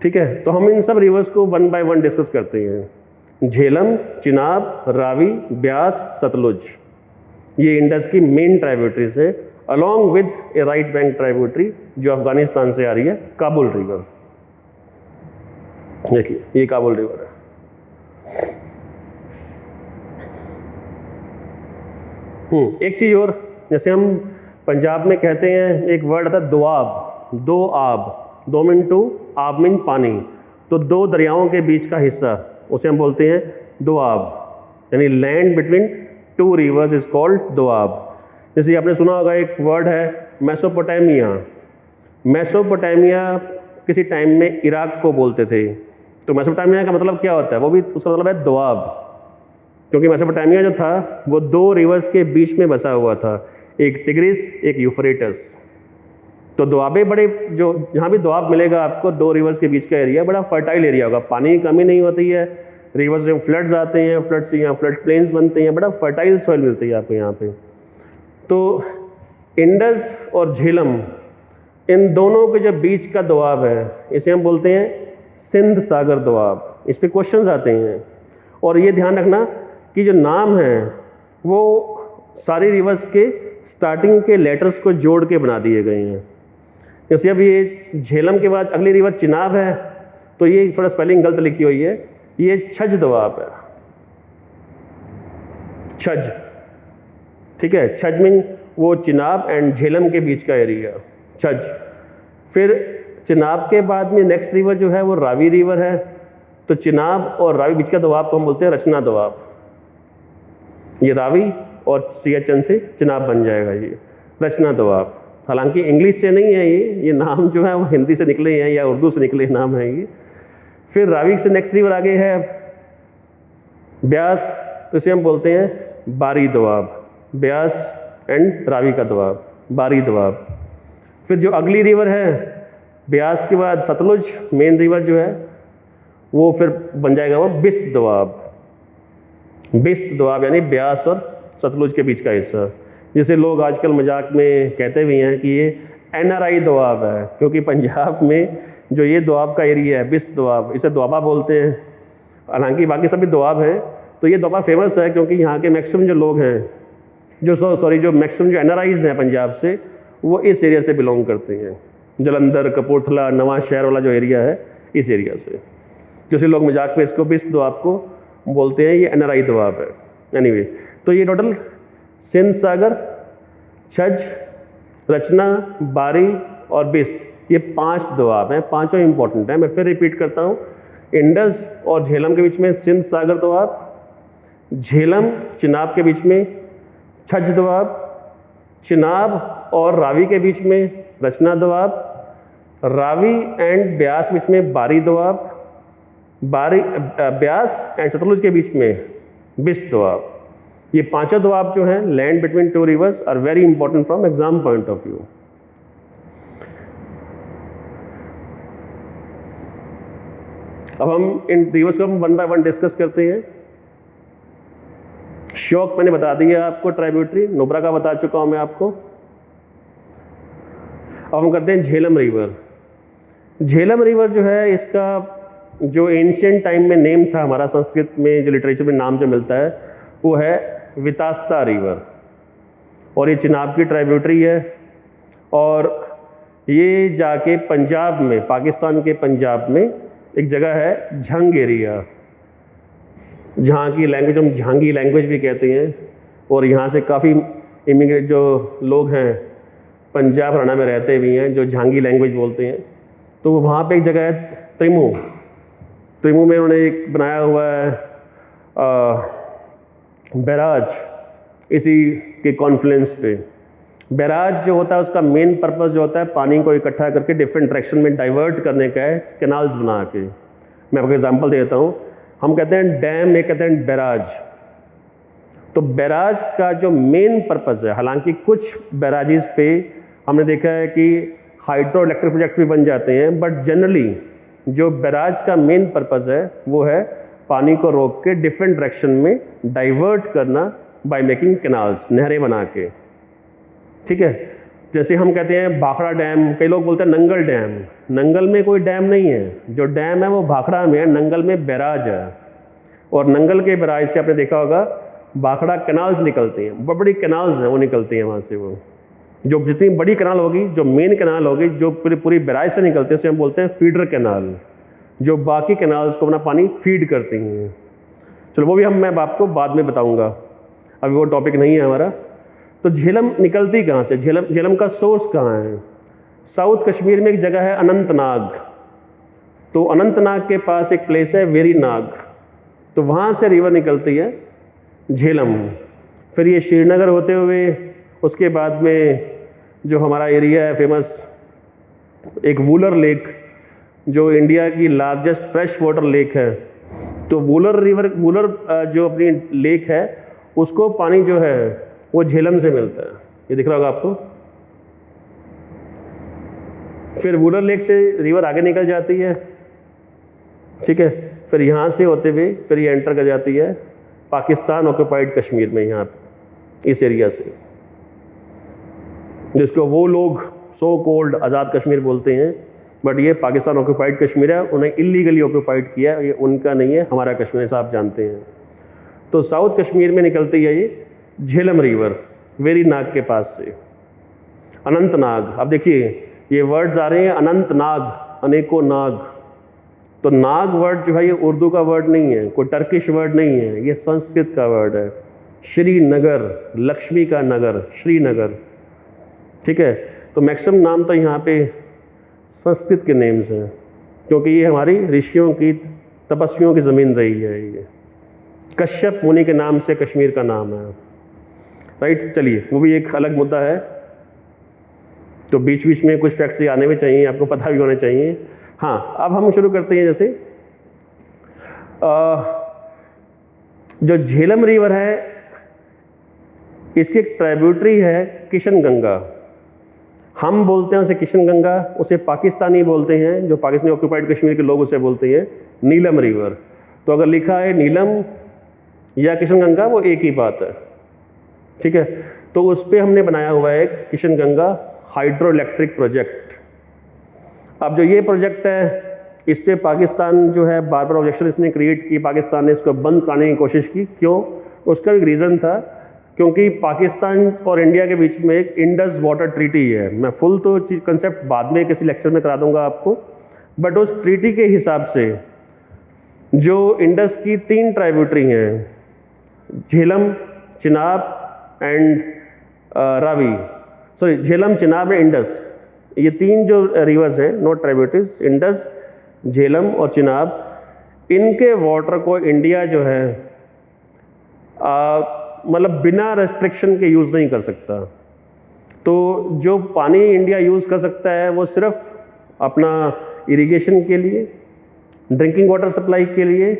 ठीक है। तो हम इन सब रिवर्स को 1 बाय 1 डिस्कस करते हैं। झेलम, चिनाब, रावी, ब्यास, सतलुज, ये इंडस की मेन ट्राइब्यूटरीज है, along with A right bank tributary जो अफगानिस्तान से आ रही है, काबुल रिवर। देखिए ये काबुल रिवर है। एक चीज़ और, जैसे हम पंजाब में कहते हैं, एक वर्ड आता है दोआब, दो आब, दो मीन टू, आब मीन पानी, तो 2 दरियाओं के बीच का हिस्सा, उसे हम बोलते हैं दोआब, यानी land between 2 reverse is called Doab. जैसे आपने सुना होगा एक वर्ड है मेसोपोटामिया, मेसोपोटामिया किसी टाइम में इराक को बोलते थे। तो मेसोपोटामिया का मतलब क्या होता है, वो भी उसका मतलब है दोआब, क्योंकि मेसोपोटामिया जो था वो 2 रिवर्स के बीच में बसा हुआ था, एक टिग्रिस, एक यूफ्रेटस। तो दोआबे बड़े, जो जहाँ भी दोआब मिलेगा आपको 2 रिवर्स के बीच का एरिया, बड़ा फर्टाइल एरिया होगा, पानी की कमी नहीं होती है, रिवर्स से फ्लड्स आते हैं, फ्लड से यहाँ फ्लड प्लेन्स बनते हैं, बड़ा फर्टाइल सॉइल मिलती है आपको यहाँ पे। तो इंडस और झेलम, इन दोनों के जो बीच का दोआब है, इसे हम बोलते हैं सिंध सागर दोआब। इस पर क्वेश्चन आते हैं, और ये ध्यान रखना कि जो नाम है वो सारी रिवर्स के स्टार्टिंग के लेटर्स को जोड़ के बना दिए गए हैं। जैसे अब ये झेलम के बाद अगली रिवर चिनाब है, तो ये थोड़ा स्पेलिंग गलत लिखी हुई है, ये छज दोआब है, छज, ठीक है। छज मीन वो चिनाब एंड झेलम के बीच का एरिया, छज। फिर चिनाब के बाद में नेक्स्ट रिवर जो है वो रावी रिवर है, तो चिनाब और रावी बीच का दोआब को हम बोलते हैं रचना दोआब। ये रावी और CHN से चिनाब बन जाएगा, ये रचना दोआब। हालांकि इंग्लिश से नहीं है ये नाम जो है वो हिंदी से निकले हैं या उर्दू से निकले नाम है ये। फिर रावी से नेक्स्ट रिवर आगे है ब्यास, तो इसे हम बोलते हैं बारी दोआब, ब्यास एंड रावी का दोआब, बारी दोआब। फिर जो अगली रिवर है ब्यास के बाद सतलुज, मेन रिवर जो है वो फिर बन जाएगा वो बिस्त दोआब, बिस्त दोआब यानी ब्यास और सतलुज के बीच का हिस्सा, जिसे लोग आजकल मजाक में कहते भी हैं कि ये NRI दोआब है, क्योंकि पंजाब में जो ये दोआब का एरिया है बिस्त दोआब, इसे दोआबा बोलते हैं। हालांकि बाकी सभी दोआब हैं, तो ये दोआबा फेमस है क्योंकि यहाँ के मैक्सिमम जो लोग हैं जो सॉरी जो मैक्सिमम जो एनआरआईज हैं पंजाब से, वो इस एरिया से बिलोंग करते हैं। जलंधर, कपूरथला, नवां शहर वाला जो एरिया है, इस एरिया से। जैसे लोग मजाक में इसको बिस्त दोआब को बोलते हैं, ये एनआरआई दोआब है। एनीवे, तो ये टोटल सिंध सागर, छज, रचना, बारी और बिस्त, ये 5 दोआब हैं। पांचों इंपॉर्टेंट हैं। मैं फिर रिपीट करता हूँ, इंडस और झेलम के बीच में सिंध सागर दोआब, झेलम चिनाब के बीच में छज दोआब, चिनाब और रावी के बीच में रचना दोआब, रावी एंड ब्यास बीच में बारी दोआब, बारी ब्यास एंड सतलुज के बीच में बिस्त दोआब। ये पांचों दोआब जो हैं land between 2 rivers are very important from exam point of view. अब हम इन रिवर्स को हम 1 बाय 1 डिस्कस करते हैं। श्योक मैंने बता दिया आपको, ट्राइब्यूटरी नुब्रा का बता चुका हूं मैं आपको। अब हम करते हैं झेलम रिवर। झेलम रिवर जो है, इसका जो एंशिएंट टाइम में नेम था हमारा, संस्कृत में जो लिटरेचर में नाम जो मिलता है वो है वितास्ता रिवर, और ये चिनाब की ट्राइब्यूटरी है। और ये जाके पंजाब में, पाकिस्तान के पंजाब में एक जगह है झंग एरिया, जहाँ की लैंग्वेज हम झांगी लैंग्वेज भी कहते हैं। और यहाँ से काफ़ी इमिग्रेट जो लोग हैं पंजाब हरियाणा में रहते भी हैं जो झांगी लैंग्वेज बोलते हैं। तो वहाँ पे एक जगह है त्रिमू। त्रिमू में उन्होंने एक बनाया हुआ है बैराज, इसी के कॉन्फ्लुएंस पे। बैराज जो होता है उसका मेन पर्पस जो होता है पानी को इकट्ठा करके डिफरेंट डायरेक्शन में डाइवर्ट करने का है, कैनाल्स बना के। मैं आपको एग्जांपल देता हूँ। हम कहते हैं डैम, एक कहते हैं बैराज। तो बैराज का जो मेन पर्पस है, हालांकि कुछ बैराजेस पे हमने देखा है कि हाइड्रो इलेक्ट्रिक प्रोजेक्ट भी बन जाते हैं, बट जनरली जो बैराज का मेन पर्पस है वो है पानी को रोक के डिफरेंट डायरेक्शन में डाइवर्ट करना बाय मेकिंग कैनाल्स, नहरें बना के। ठीक है, जैसे हम कहते हैं भाखड़ा डैम, कई लोग बोलते हैं नंगल डैम। नंगल में कोई डैम नहीं है, जो डैम है वो भाखड़ा में है, नंगल में बैराज है। और नंगल के बैराज से आपने देखा होगा भाखड़ा कैनाल्स निकलती हैं, बड़ी बड़ी कैनाल्स हैं वो निकलती हैं वहाँ से। वो जो जितनी बड़ी कैनाल होगी, जो मेन कैनाल होगी, जो पूरी बैराज से निकलती है, उसे हम बोलते हैं फीडर कैनाल, जो बाकी कैनाल्स को अपना पानी फीड करती हैं। चलो वो भी मैं आपको बाद में बताऊँगा, अभी वो टॉपिक नहीं है हमारा। तो झेलम निकलती कहाँ से, झेलम का सोर्स कहाँ है? साउथ कश्मीर में एक जगह है अनंतनाग। तो अनंतनाग के पास एक प्लेस है वेरीनाग, तो वहाँ से रिवर निकलती है झेलम। फिर ये श्रीनगर होते हुए उसके बाद में जो हमारा एरिया है फेमस, एक वूलर लेक, जो इंडिया की लार्जेस्ट फ्रेश वाटर लेक है। तो वूलर जो अपनी लेक है उसको पानी जो है वो झेलम से मिलता है। ये दिख रहा होगा आपको। फिर वूलर लेक से रिवर आगे निकल जाती है, ठीक है। फिर यहाँ से होते हुए फिर ये एंटर कर जाती है पाकिस्तान ऑक्यूपाइड कश्मीर में, यहाँ इस एरिया से, जिसको वो लोग सो कॉल्ड आज़ाद कश्मीर बोलते हैं। बट ये पाकिस्तान ऑक्यूपाइड कश्मीर है, उन्हें इलीगली ऑक्यूपाइड किया है, ये उनका नहीं है, हमारा कश्मीर है, आप जानते हैं। तो साउथ कश्मीर में निकलती है ये झेलम रिवर वेरीनाग के पास से। अनंतनाग, अब देखिए ये वर्ड्स आ रहे हैं अनंतनाग, अनेकों नाग। तो नाग वर्ड जो है ये उर्दू का वर्ड नहीं है, कोई टर्किश वर्ड नहीं है, ये संस्कृत का वर्ड है। श्रीनगर, लक्ष्मी का नगर, श्रीनगर, ठीक है। तो मैक्सिमम नाम तो यहाँ पे संस्कृत के नेम्स हैं, क्योंकि ये हमारी ऋषियों की, तपस्वियों की ज़मीन रही है। ये कश्यप मुनि के नाम से कश्मीर का नाम है, राइट। चलिए वो भी एक अलग मुद्दा है। तो बीच बीच में कुछ फैक्ट्स आने भी चाहिए, आपको पता भी होना चाहिए। हाँ, अब हम शुरू करते हैं। जैसे जो झेलम रिवर है इसकी एक ट्राइब्यूटरी है किशन गंगा। हम बोलते हैं उसे किशन गंगा, उसे पाकिस्तानी बोलते हैं, जो पाकिस्तानी ऑक्यूपाइड कश्मीर के लोग उसे बोलते हैं नीलम रिवर। तो अगर लिखा है नीलम या किशन गंगा वो एक ही बात है, ठीक है। तो उस पर हमने बनाया हुआ है एक Kishan Ganga hydro electric project. अब जो ये प्रोजेक्ट है इस पर पाकिस्तान जो है बार बार ऑब्जेक्शन इसने क्रिएट की, पाकिस्तान ने इसको बंद कराने की कोशिश की। क्यों? उसका एक रीज़न था क्योंकि पाकिस्तान और इंडिया के बीच में एक इंडस वाटर ट्रीटी है। मैं फुल तो कंसेप्ट बाद में किसी लेक्चर में करा दूंगा आपको, बट उस ट्रीटी के हिसाब से जो इंडस की 3 ट्राइब्यूटरी हैं, Jhelum, Chenab and Ravi, sorry Jhelum, Chenab and Indus, ये 3 जो रिवर्स हैं, नॉट ट्राइब्यूटरीज, इंडस, झेलम और चिनाब, इनके वाटर को इंडिया जो है मतलब बिना रेस्ट्रिक्शन के यूज़ नहीं कर सकता। तो जो पानी इंडिया यूज़ कर सकता है वो सिर्फ अपना इरिगेशन के लिए, ड्रिंकिंग वाटर सप्लाई के लिए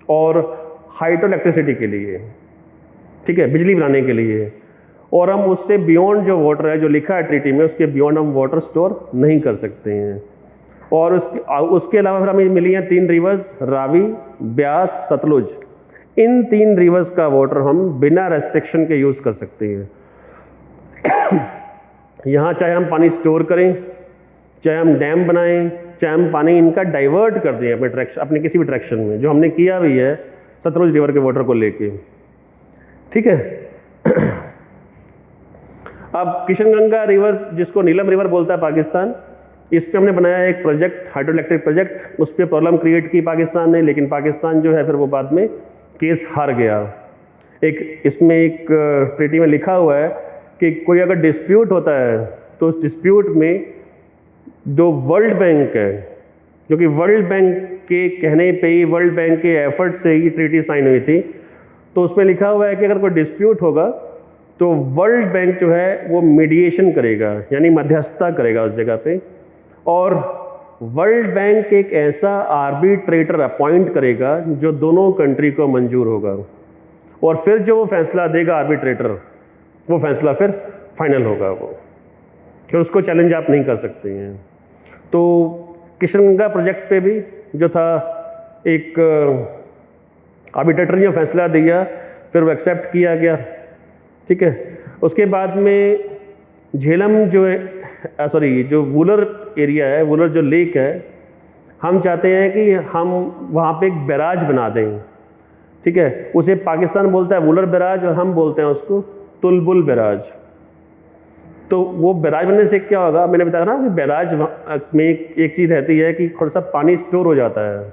और हाइड्रो इलेक्ट्रिसिटी के लिए, ठीक है, बिजली बनाने के लिए। और हम उससे बियॉन्ड जो वाटर है, जो लिखा है ट्रीटी में, उसके बियॉन्ड हम वाटर स्टोर नहीं कर सकते हैं। और उसके अलावा फिर हमें मिली हैं 3 रिवर्स, रावी, ब्यास, सतलुज। इन 3 रिवर्स का वाटर हम बिना रेस्ट्रिक्शन के यूज़ कर सकते हैं। यहाँ चाहे हम पानी स्टोर करें, चाहे हम डैम बनाएं, चाहे हम पानी इनका डाइवर्ट कर दें अपने किसी भी डायरेक्शन में, जो हमने किया भी है सतलुज रिवर के वाटर को लेके, ठीक है। अब किशनगंगा रिवर, जिसको नीलम रिवर बोलता है पाकिस्तान, इस पे हमने बनाया एक प्रोजेक्ट, हाइड्रो इलेक्ट्रिक प्रोजेक्ट। उस पर प्रॉब्लम क्रिएट की पाकिस्तान ने, लेकिन पाकिस्तान जो है फिर वो बाद में केस हार गया। इसमें एक ट्रीटी में लिखा हुआ है कि कोई अगर डिस्प्यूट होता है तो उस डिस्प्यूट में जो वर्ल्ड बैंक है, क्योंकि वर्ल्ड बैंक के कहने पे ही, वर्ल्ड बैंक के एफर्ट से ही ट्रीटी साइन हुई थी, तो उसमें लिखा हुआ है कि अगर कोई डिस्प्यूट होगा तो वर्ल्ड बैंक जो है वो मीडिएशन करेगा, यानी मध्यस्थता करेगा उस जगह पे, और वर्ल्ड बैंक एक ऐसा आर्बिट्रेटर अपॉइंट करेगा जो दोनों कंट्री को मंजूर होगा, और फिर जो वो फैसला देगा आर्बिट्रेटर, वो फैसला फिर फाइनल होगा, वो फिर उसको चैलेंज आप नहीं कर सकते हैं। तो किशनगंगा प्रोजेक्ट पे भी जो था, एक आर्बिट्रेटर ने फैसला दिया, फिर वो एक्सेप्ट किया गया, ठीक है। उसके बाद में झेलम जो है, सॉरी जो वुलर एरिया है, वुलर जो लेक है, हम चाहते हैं कि हम वहाँ पे एक बैराज बना दें, ठीक है। उसे पाकिस्तान बोलता है वुलर बैराज और हम बोलते हैं उसको तुलबुल बैराज। तो वो बैराज बनने से क्या होगा, मैंने बताया ना कि बैराज में एक चीज़ रहती है कि थोड़ा सा पानी स्टोर हो जाता है,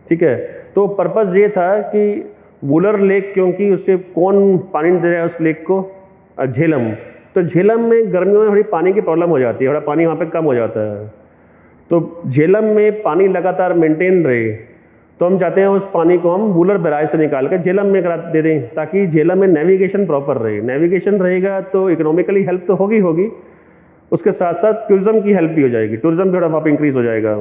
ठीक है। तो पर्पज़ ये था कि वुलर लेक, क्योंकि उससे कौन पानी दे रहा है उस लेक को, झेलम, तो झेलम में गर्मियों में थोड़ी पानी की प्रॉब्लम हो जाती है, थोड़ा पानी वहाँ पे कम हो जाता है। तो झेलम में पानी लगातार मेंटेन रहे, तो हम चाहते हैं उस पानी को हम वुलर बैराज से निकाल कर झेलम में दे दें, ताकि झेलम में नेविगेशन प्रॉपर रहे। नेविगेशन रहेगा तो इकोनॉमिकली हेल्प तो होगी, उसके साथ साथ टूरिज्म की हेल्प भी हो जाएगी, टूरिज्म थोड़ा वहाँ पर इंक्रीज हो जाएगा।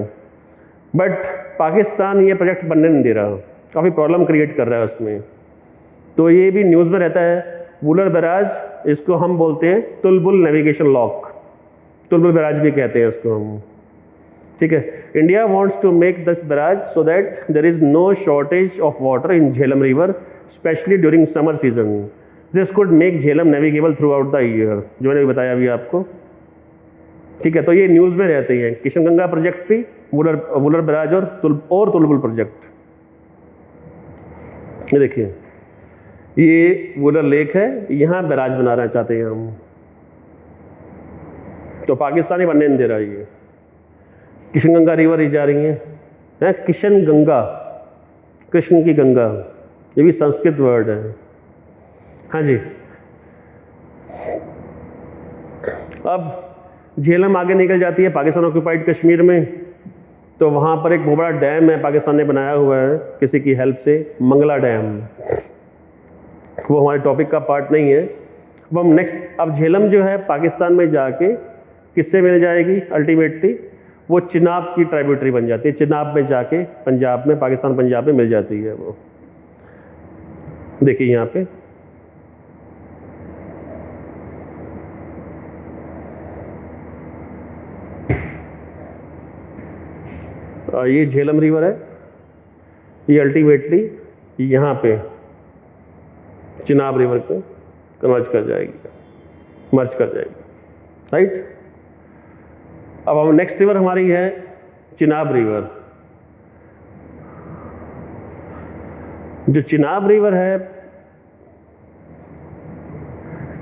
बट पाकिस्तान ये प्रोजेक्ट बनने नहीं दे रहा, काफ़ी प्रॉब्लम क्रिएट कर रहा है उसमें। तो ये भी न्यूज़ में रहता है वुलर बैराज, इसको हम बोलते हैं Tulbul navigation lock, Tulbul barrage भी कहते हैं इसको हम, ठीक है। India wants to make this barrage so that there is no shortage of water in Jhelum river, specially during summer season. This could make Jhelum navigable throughout the year, जो मैंने बताया अभी आपको, ठीक है। तो ये न्यूज़ में रहते हैं किशनगंगा प्रोजेक्ट भी, वुलर बैराज और तुलबुल प्रोजेक्ट। ये देखिए, ये वुलर लेक है, यहाँ बैराज बनाना चाहते हैं हम, तो पाकिस्तानी बनने नहीं दे रहा। ये किशनगंगा रिवर ही जा रही है किशन गंगा, कृष्ण की गंगा, ये भी संस्कृत वर्ड है, हाँ जी। अब झेलम आगे निकल जाती है पाकिस्तान ऑक्यूपाइड कश्मीर में, तो वहाँ पर एक बहुत बड़ा डैम है पाकिस्तान ने बनाया हुआ है किसी की हेल्प से, मंगला डैम। वो हमारे टॉपिक का पार्ट नहीं है। अब हम नेक्स्ट, अब झेलम जो है पाकिस्तान में जाके किससे मिल जाएगी अल्टीमेटली, वो चिनाब की ट्राइब्यूटरी बन जाती है, चिनाब में जाके पंजाब में, पाकिस्तान पंजाब में मिल जाती है वो। देखिए यहाँ पे ये झेलम रिवर है, ये अल्टीमेटली यहाँ पे चिनाब रिवर को कन्वर्ज कर जाएगी, मर्ज कर जाएगी, राइट। अब हम नेक्स्ट रिवर हमारी है चिनाब रिवर। जो चिनाब रिवर है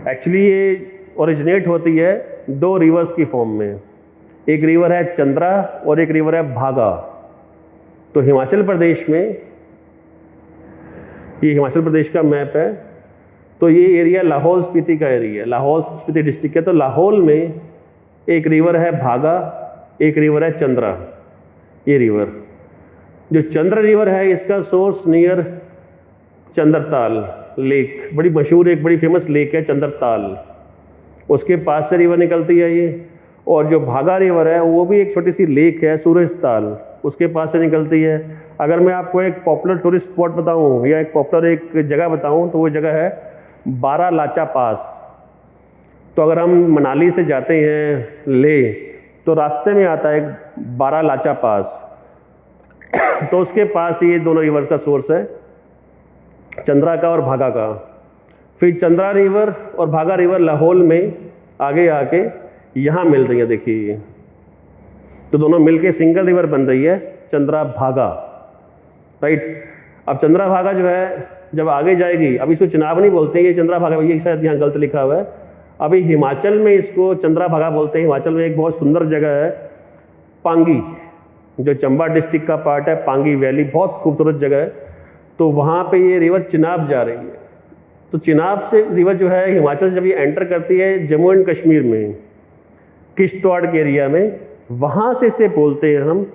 एक्चुअली ये ओरिजिनेट होती है दो रिवर्स की फॉर्म में। एक रिवर है चंद्रा और एक रिवर है भागा। तो हिमाचल प्रदेश में, ये हिमाचल प्रदेश का मैप है, तो ये एरिया लाहौल स्पीति का एरिया है, लाहौल स्पीति डिस्ट्रिक्ट है। तो लाहौल में एक रिवर है भागा, एक रिवर है चंद्रा। ये रिवर जो चंद्र रिवर है, इसका सोर्स नियर चंद्रताल लेक, बड़ी मशहूर एक बड़ी फेमस लेक है चंद्रताल, उसके पास से रिवर निकलती है ये। और जो भागा रिवर है वो भी एक छोटी सी लेक है सूरजताल, उसके पास से निकलती है। अगर मैं आपको एक पॉपुलर टूरिस्ट स्पॉट बताऊं या एक पॉपुलर एक जगह बताऊं तो वो जगह है बारालाचा पास। तो अगर हम मनाली से जाते हैं ले, तो रास्ते में आता है एक बारालाचा पास, तो उसके पास ये दोनों रिवर्स का सोर्स है, चंद्रा का और भागा का। फिर चंद्रा रिवर और भागा रिवर लाहौल में आगे आके यहाँ मिल रही है, देखिए। तो दोनों मिलके सिंगल रिवर बन रही है चंद्रा भागा, राइट। अब चंद्रा भागा जो है जब आगे जाएगी, अभी इसको चिनाब नहीं बोलते हैं, ये चंद्रा भागा, ये शायद यहाँ गलत लिखा हुआ है। अभी हिमाचल में इसको चंद्रा भागा बोलते हैं। हिमाचल में एक बहुत सुंदर जगह है पांगी, जो चंबा डिस्ट्रिक्ट का पार्ट है, पांगी वैली, बहुत खूबसूरत जगह है। तो वहाँ पे ये रिवर चिनाब जा रही है। तो चिनाब से रिवर जो है हिमाचल जब ये एंटर करती है जम्मू एंड कश्मीर में, किश्तवाड़ के एरिया में, वहाँ से इसे बोलते हैं हम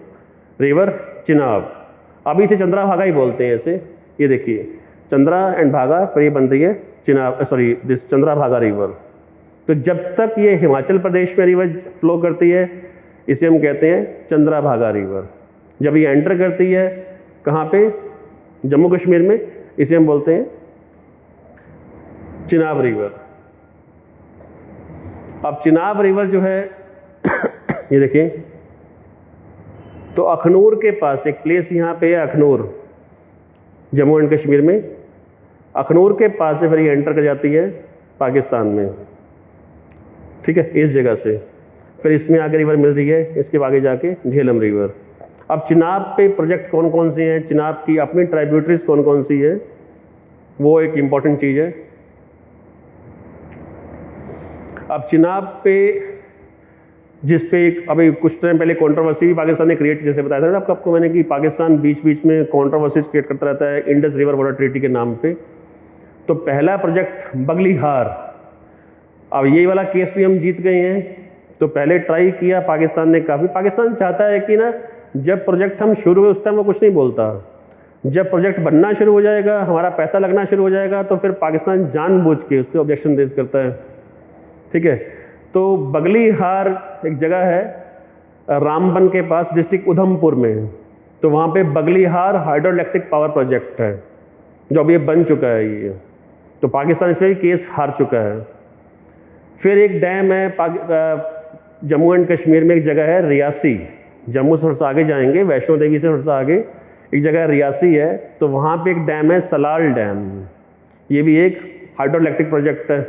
रिवर चिनाब। अभी इसे चंद्रा भागा ही बोलते हैं इसे। ये देखिए चंद्रा एंड भागा, पर ये बन रही है चिनाब, सॉरी दिस चंद्रा भागा रिवर। तो जब तक ये हिमाचल प्रदेश में रिवर फ्लो करती है, इसे हम कहते हैं चंद्रा भागा रिवर। जब ये एंटर करती है कहाँ पे, जम्मू कश्मीर में, इसे हम बोलते हैं चिनाब रिवर। अब चिनाब रिवर जो है ये देखिए, तो अखनूर के पास एक प्लेस यहाँ पे है अखनूर, जम्मू एंड कश्मीर में। अखनूर के पास से फिर ये एंटर कर जाती है पाकिस्तान में, ठीक है, इस जगह से। फिर इसमें आगे रिवर मिल रही है, इसके आगे जाके झेलम रिवर। अब चिनाब पे प्रोजेक्ट कौन कौन से हैं, चिनाब की अपनी ट्राइब्यूटरीज कौन कौन सी है, वो एक इम्पॉर्टेंट चीज़ है। अब चिनाब पे जिस पे एक अभी कुछ टाइम पहले कंट्रोवर्सी भी पाकिस्तान ने क्रिएट, जैसे बताया था ना आपको मैंने, कि पाकिस्तान बीच बीच में कंट्रोवर्सीज क्रिएट करता रहता है इंडस रिवर वाटर ट्रीटी के नाम पे। तो पहला प्रोजेक्ट बगलीहार, अब ये वाला केस भी हम जीत गए हैं। तो पहले ट्राई किया पाकिस्तान ने काफ़ी। पाकिस्तान चाहता है कि ना जब प्रोजेक्ट हम शुरू हुए उस टाइम वो कुछ नहीं बोलता, जब प्रोजेक्ट बनना शुरू हो जाएगा, हमारा पैसा लगना शुरू हो जाएगा, तो फिर पाकिस्तान जानबूझ के उस पर ऑब्जेक्शन रेज करता है, ठीक है। तो बगलीहार एक जगह है रामबन के पास, डिस्ट्रिक्ट उधमपुर में। तो वहाँ पे Baglihar hydro electric power project है जो अभी बन चुका है ये। तो पाकिस्तान इसमें भी केस हार चुका है। फिर एक डैम है जम्मू एंड कश्मीर में, एक जगह है रियासी, जम्मू से थोड़ा सा आगे जाएंगे, वैष्णो देवी से थोड़ा सा आगे एक जगह रियासी है। तो वहाँ पे एक डैम है सलाल डैम, ये भी एक हाइड्रो इलेक्ट्रिक प्रोजेक्ट है।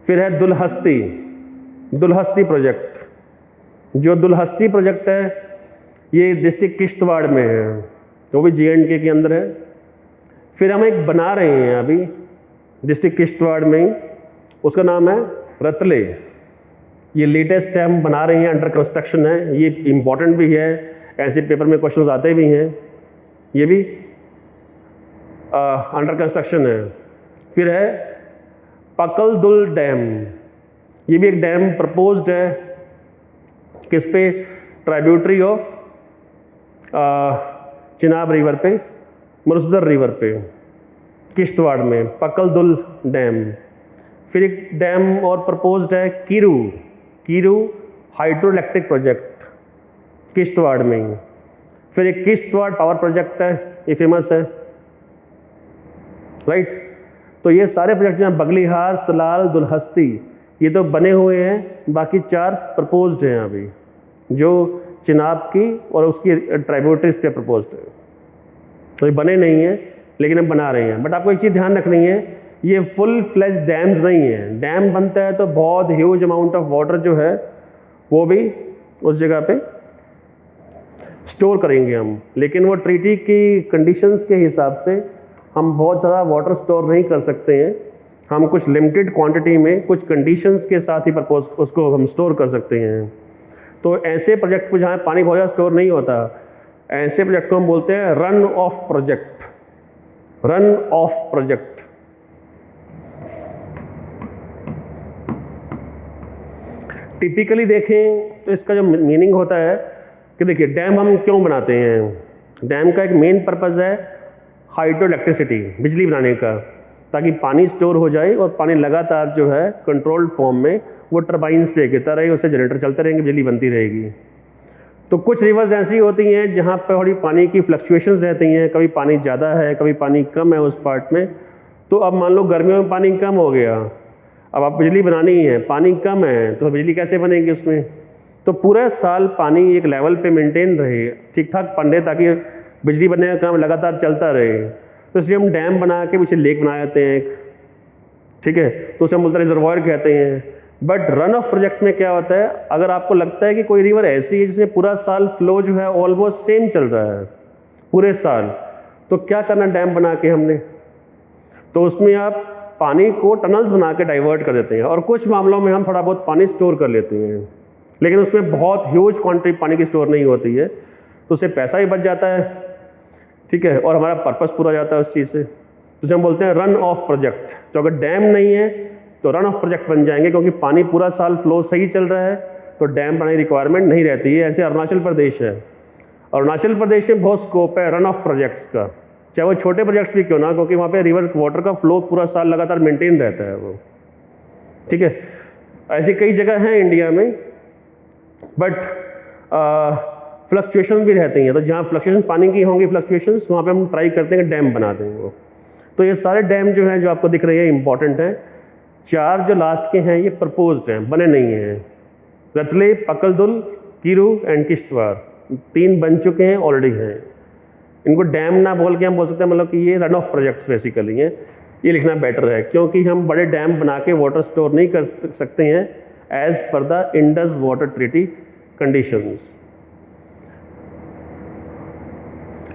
फिर है दुलहस्ती प्रोजेक्ट। जो दुलहस्ती प्रोजेक्ट है ये डिस्ट्रिक्ट किश्तवाड़ में है, वो भी JNK के अंदर है। फिर हम एक बना रहे हैं अभी डिस्ट्रिक्ट किश्तवाड़ में ही, उसका नाम है रतले। ये लेटेस्ट है, हम बना रहे हैं, अंडर कंस्ट्रक्शन है। ये इम्पॉर्टेंट भी है, ऐसे पेपर में क्वेश्चंस आते भी हैं। ये भी अंडर कंस्ट्रक्शन है। फिर है पकलदुल डैम, ये भी एक डैम प्रपोज्ड है, किस पे, ट्राइब्यूटरी ऑफ चिनाब रिवर पे, मुर्सदर रिवर पे, किश्तवाड़ में पकलदुल डैम। फिर एक डैम और प्रपोज्ड है Kiru hydro electric project, Kishtwar में ही। फिर एक किश्तवाड़ पावर प्रोजेक्ट है, ये फेमस है, राइट। तो ये सारे प्रोजेक्ट जो हैं बगलीहार, सलाल, दुलहस्ती, ये तो बने हुए हैं। बाकी 4 प्रपोज्ड हैं अभी, जो चिनाब की और उसकी ट्राइब्यूटरीज पे प्रपोज्ड है। तो ये बने नहीं हैं, लेकिन हम बना रहे हैं। बट आपको एक चीज़ ध्यान रखनी है, ये फुल फ्लेज डैम्स नहीं है। डैम बनता है तो बहुत ह्यूज अमाउंट ऑफ वाटर जो है वो भी उस जगह पे स्टोर करेंगे हम, लेकिन वो ट्रीटी की कंडीशंस के हिसाब से हम बहुत ज़्यादा वाटर स्टोर नहीं कर सकते हैं। हम कुछ लिमिटेड क्वांटिटी में कुछ कंडीशंस के साथ ही प्रपोज उसको हम स्टोर कर सकते हैं। तो ऐसे प्रोजेक्ट को जहाँ पानी बहुत ज़्यादा स्टोर नहीं होता, ऐसे प्रोजेक्ट को हम बोलते हैं run of project. Run of project. Typically देखें तो इसका जो मीनिंग होता है कि देखिए डैम हम क्यों बनाते हैं। डैम का एक मेन पर्पज़ है हाइड्रो इलेक्ट्रिसिटी, बिजली बनाने का, ताकि पानी स्टोर हो जाए और पानी लगातार जो है कंट्रोल्ड फॉर्म में वो टर्बाइंस पे गिरता रहे, उससे जनरेटर चलते रहेंगे, बिजली बनती रहेगी। तो कुछ रिवर्स ऐसी होती हैं जहाँ पर थोड़ी पानी की फ्लक्चुएशंस रहती हैं, कभी पानी ज़्यादा है, कभी पानी कम है उस पार्ट में। तो अब मान लो गर्मियों में पानी कम हो गया, अब आप बिजली बनानी है, पानी कम है, तो बिजली कैसे बनेगी उसमें। तो पूरा साल पानी एक लेवल पे मेंटेन रहे, ठीक ठाक बने, ताकि बिजली बनने का काम लगातार चलता रहे। तो इसलिए हम डैम बना के पीछे लेक बना देते हैं, ठीक है, तो उसे हम बोलते हैं रिजर्वायर कहते हैं। बट रन ऑफ प्रोजेक्ट में क्या होता है, अगर आपको लगता है कि कोई रिवर ऐसी है जिसमें पूरा साल फ्लो जो है ऑलमोस्ट सेम चल रहा है पूरे साल, तो क्या करना डैम बना के हमने, तो उसमें आप पानी को टनल्स बना के डाइवर्ट कर देते हैं। और कुछ मामलों में हम थोड़ा बहुत पानी स्टोर कर लेते हैं, लेकिन उसमें बहुत ह्यूज क्वांटिटी पानी की स्टोर नहीं होती है, तो उससे पैसा भी बच जाता है, ठीक है, और हमारा पर्पस पूरा हो जाता है उस चीज़ से। तो हम बोलते हैं रन ऑफ प्रोजेक्ट। तो अगर डैम नहीं है तो रन ऑफ प्रोजेक्ट बन जाएंगे, क्योंकि पानी पूरा साल फ्लो सही चल रहा है, तो डैम बनाने की रिक्वायरमेंट नहीं रहती है। ऐसे अरुणाचल प्रदेश है, अरुणाचल प्रदेश में बहुत स्कोप है रन ऑफ प्रोजेक्ट्स का, चाहे वो छोटे प्रोजेक्ट्स भी क्यों ना, क्योंकि वहाँ पे रिवर वाटर का फ्लो पूरा साल लगातार मेंटेन रहता है वो, ठीक है। ऐसी कई जगह हैं इंडिया में, बट फ्लक्चुएशन भी रहती हैं, तो जहाँ फ्लक्चुएशन पानी की होंगी फ्लक्चुएशंस, वहाँ पे हम ट्राई करते हैं कि डैम बना दें वो। तो ये सारे डैम जो हैं जो आपको दिख रहे हैं इंपॉर्टेंट हैं। 4 जो लास्ट के हैं ये प्रपोज्ड हैं, बने नहीं हैं। रतले, पकलदुल, कीरू एंड किश्तवाड़ 3 बन चुके हैं, ऑलरेडी हैं। इनको डैम ना बोल के हम बोल सकते हैं मतलब कि ये रन ऑफ प्रोजेक्ट्स बेसिकली हैं। ये लिखना बेटर है, क्योंकि हम बड़े डैम बना के वाटर स्टोर नहीं कर सकते हैं as per the Indus water treaty conditions.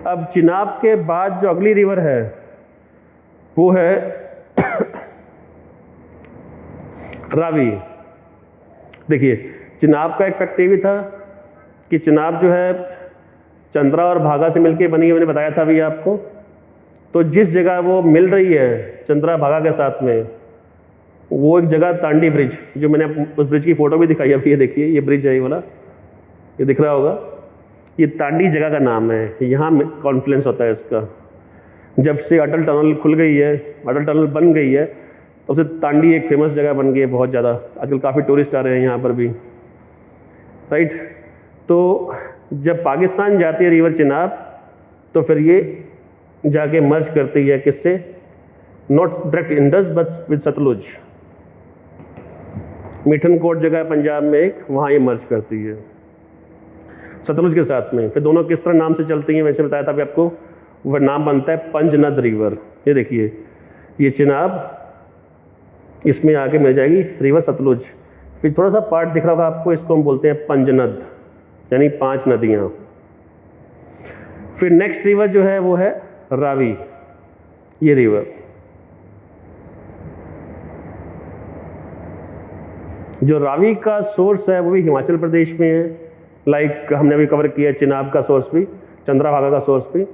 अब चिनाब के बाद जो अगली रिवर है वो है रावी। देखिए चिनाब का एक फैक्ट ये भी था कि चिनाब जो है चंद्रा और भागा से मिलके बनी है, मैंने बताया था अभी आपको। तो जिस जगह वो मिल रही है चंद्रा भागा के साथ में, वो एक जगह तांडी ब्रिज, जो मैंने उस ब्रिज की फोटो भी दिखाई अभी, ये देखिए ये ब्रिज है, ये वाला, ये दिख रहा होगा, ये तांडी जगह का नाम है। यहाँ कॉन्फ्लुएंस होता है इसका। जब से अटल टनल खुल गई है, अटल टनल बन गई है, तब से तांडी एक फेमस जगह बन गई है बहुत ज़्यादा। आजकल काफ़ी टूरिस्ट आ रहे हैं यहाँ पर भी, राइट। तो जब पाकिस्तान जाती है रिवर चिनाब, तो फिर ये जाके मर्ज करती है किससे, not direct Indus but with Sutlej. Mithankot जगह है पंजाब में एक, वहाँ ये मर्ज करती है सतलुज के साथ में। फिर दोनों किस तरह नाम से चलती हैं वैसे बताया था अभी आपको, वह नाम बनता है पंजनद रिवर। ये देखिए ये चिनाब, इसमें आके मिल जाएगी रिवर सतलुज। फिर थोड़ा सा पार्ट दिख रहा होगा आपको, इसको हम बोलते हैं पंजनद, यानी 5 नदियाँ। फिर नेक्स्ट रिवर जो है वो है रावी। ये रिवर जो रावी का सोर्स है वो भी हिमाचल प्रदेश में है। लाइक हमने अभी कवर किया चिनाब का सोर्स भी, चंद्राभागा का सोर्स भी।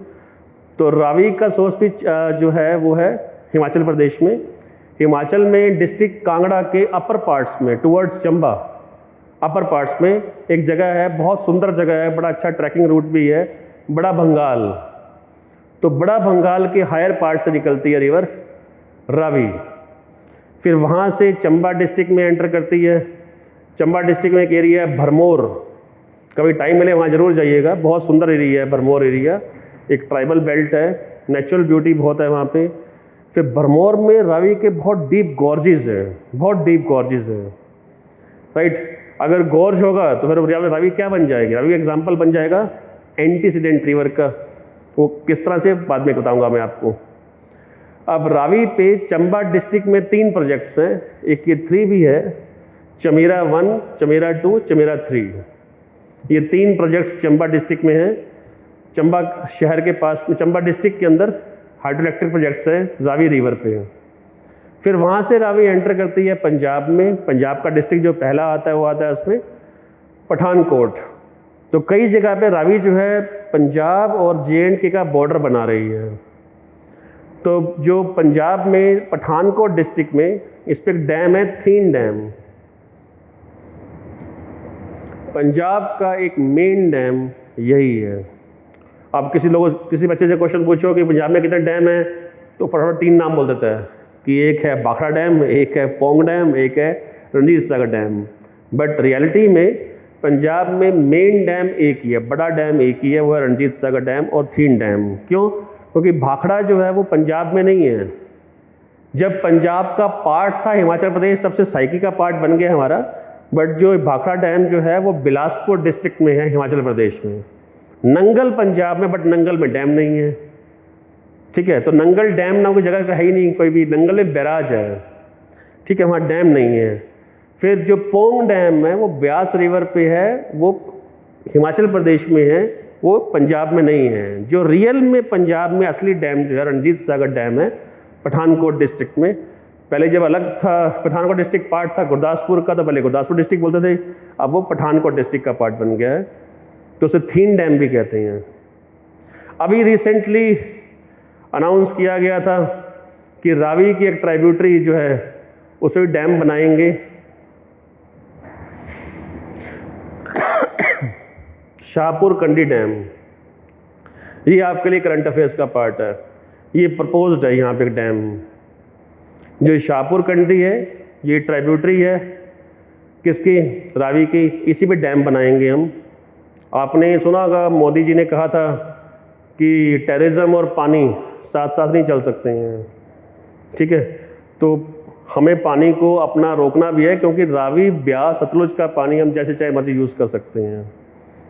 तो रावी का सोर्स भी जो है वो है हिमाचल प्रदेश में। हिमाचल में डिस्ट्रिक्ट कांगड़ा के अपर पार्ट्स में टुवर्ड्स चंबा, अपर पार्ट्स में एक जगह है, बहुत सुंदर जगह है, बड़ा अच्छा ट्रैकिंग रूट भी है, बड़ा भंगाल। तो बड़ा भंगाल के हायर पार्ट से निकलती है रिवर रावी। फिर वहाँ से चंबा डिस्ट्रिक्ट में एंटर करती है। चंबा डिस्ट्रिक्ट में एक एरिया है भरमौर, कभी टाइम मिले वहाँ जरूर जाइएगा, बहुत सुंदर एरिया है भरमौर एरिया, एक ट्राइबल बेल्ट है, नेचुरल ब्यूटी बहुत है वहाँ पे। फिर भरमौर में रावी के बहुत डीप गॉर्जेस है, बहुत डीप गॉर्जेस है, राइट। अगर गॉर्ज होगा तो फिर रावी क्या बन जाएगी, रावी एग्जाम्पल बन जाएगा एंटीसीडेंट रिवर का। वो किस तरह से बाद में बताऊंगा मैं आपको। अब रावी पे चंबा डिस्ट्रिक्ट में 3 प्रोजेक्ट्स हैं, एक ये 3 भी है, चमेरा 1, चमेरा 2, चमेरा 3। ये 3 प्रोजेक्ट्स चंबा डिस्ट्रिक्ट में हैं। चंबा शहर के पास में, चंबा डिस्ट्रिक्ट के अंदर हाइड्रो इलेक्ट्रिक प्रोजेक्ट्स हैं रावी रिवर पे। फिर वहाँ से रावी एंटर करती है पंजाब में। पंजाब का डिस्ट्रिक्ट जो पहला आता है वो आता है उसमें पठानकोट। तो कई जगह पे रावी जो है पंजाब और JNK का बॉर्डर बना रही है। तो जो पंजाब में पठानकोट डिस्ट्रिक्ट में इस पर एक डैम है, थीन डैम। पंजाब का एक मेन डैम यही है। आप किसी बच्चे से क्वेश्चन पूछो कि पंजाब में कितने डैम है, तो फटाफट 3 नाम बोल देता है कि एक है भाखड़ा डैम, एक है पोंग डैम, एक है रणजीत सागर डैम। बट रियलिटी में पंजाब में मेन डैम एक ही है, बड़ा डैम एक ही है, वो है रणजीत सागर डैम और थीन डैम। क्यों? क्योंकि भाखड़ा जो है वो पंजाब में नहीं है। जब पंजाब का पार्ट था हिमाचल प्रदेश, सबसे साइकी का पार्ट बन गया हमारा। बट जो भाखड़ा डैम जो है वो बिलासपुर डिस्ट्रिक्ट में है हिमाचल प्रदेश में। नंगल पंजाब में, बट नंगल में डैम नहीं है। ठीक है, तो नंगल डैम नाम की जगह का है ही नहीं कोई भी। नंगल में बैराज है, ठीक है, वहाँ डैम नहीं है। फिर जो पोंग डैम है वो ब्यास रिवर पे है, वो हिमाचल प्रदेश में है, वो पंजाब में नहीं है। जो रियल में पंजाब में असली डैम जो है रणजीत सागर डैम है पठानकोट डिस्ट्रिक्ट में। पहले जब अलग था, पठानकोट डिस्ट्रिक्ट पार्ट था गुरदासपुर का, तो पहले गुरदासपुर डिस्ट्रिक्ट बोलते थे, अब वो पठानकोट डिस्ट्रिक्ट का पार्ट बन गया है, तो उसे थीन डैम भी कहते हैं। अभी रिसेंटली अनाउंस किया गया था कि रावी की एक ट्राइब्यूटरी जो है उसे डैम बनाएंगे। शाहपुर कंडी डैम, ये आपके लिए करंट अफेयर्स का पार्ट है। ये प्रपोज्ड है यहाँ पे एक डैम। जो शाहपुर कंडी है ये ट्राइब्यूटरी है किसकी? रावी की। इसी पे डैम बनाएंगे हम। आपने सुना होगा मोदी जी ने कहा था कि टेररिज्म और पानी साथ साथ नहीं चल सकते हैं। ठीक है, तो हमें पानी को अपना रोकना भी है, क्योंकि रावी, ब्यास, सतलुज का पानी हम जैसे चाहे मर्जी यूज़ कर सकते हैं।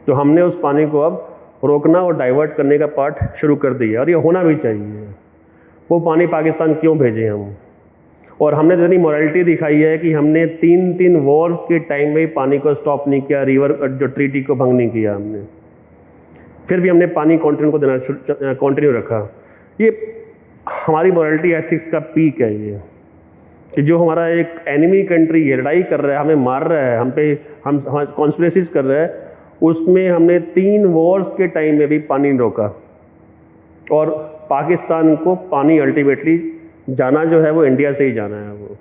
तो हमने उस पानी को अब रोकना और डाइवर्ट करने का पार्ट शुरू कर दिया, और ये होना भी चाहिए। वो पानी पाकिस्तान क्यों भेजें हम? और हमने जितनी मोरालिटी दिखाई है कि हमने 3 वॉर्स के टाइम में ही पानी को स्टॉप नहीं किया, रिवर जो ट्रीटी को भंग नहीं किया हमने, फिर भी हमने पानी कॉन्टिन्यू को देना कॉन्टिन्यू रखा। ये हमारी मोरालिटी एथिक्स का पीक है ये, कि जो हमारा एक एनिमी कंट्री है, लड़ाई कर रहा है, हमें मार रहा है, हम कॉन्स्पिरेसीज कर रहा है, उसमें हमने 3 वॉर्स के टाइम में भी पानी नहीं रोका। और पाकिस्तान को पानी अल्टीमेटली जाना जो है वो इंडिया से ही जाना है वो।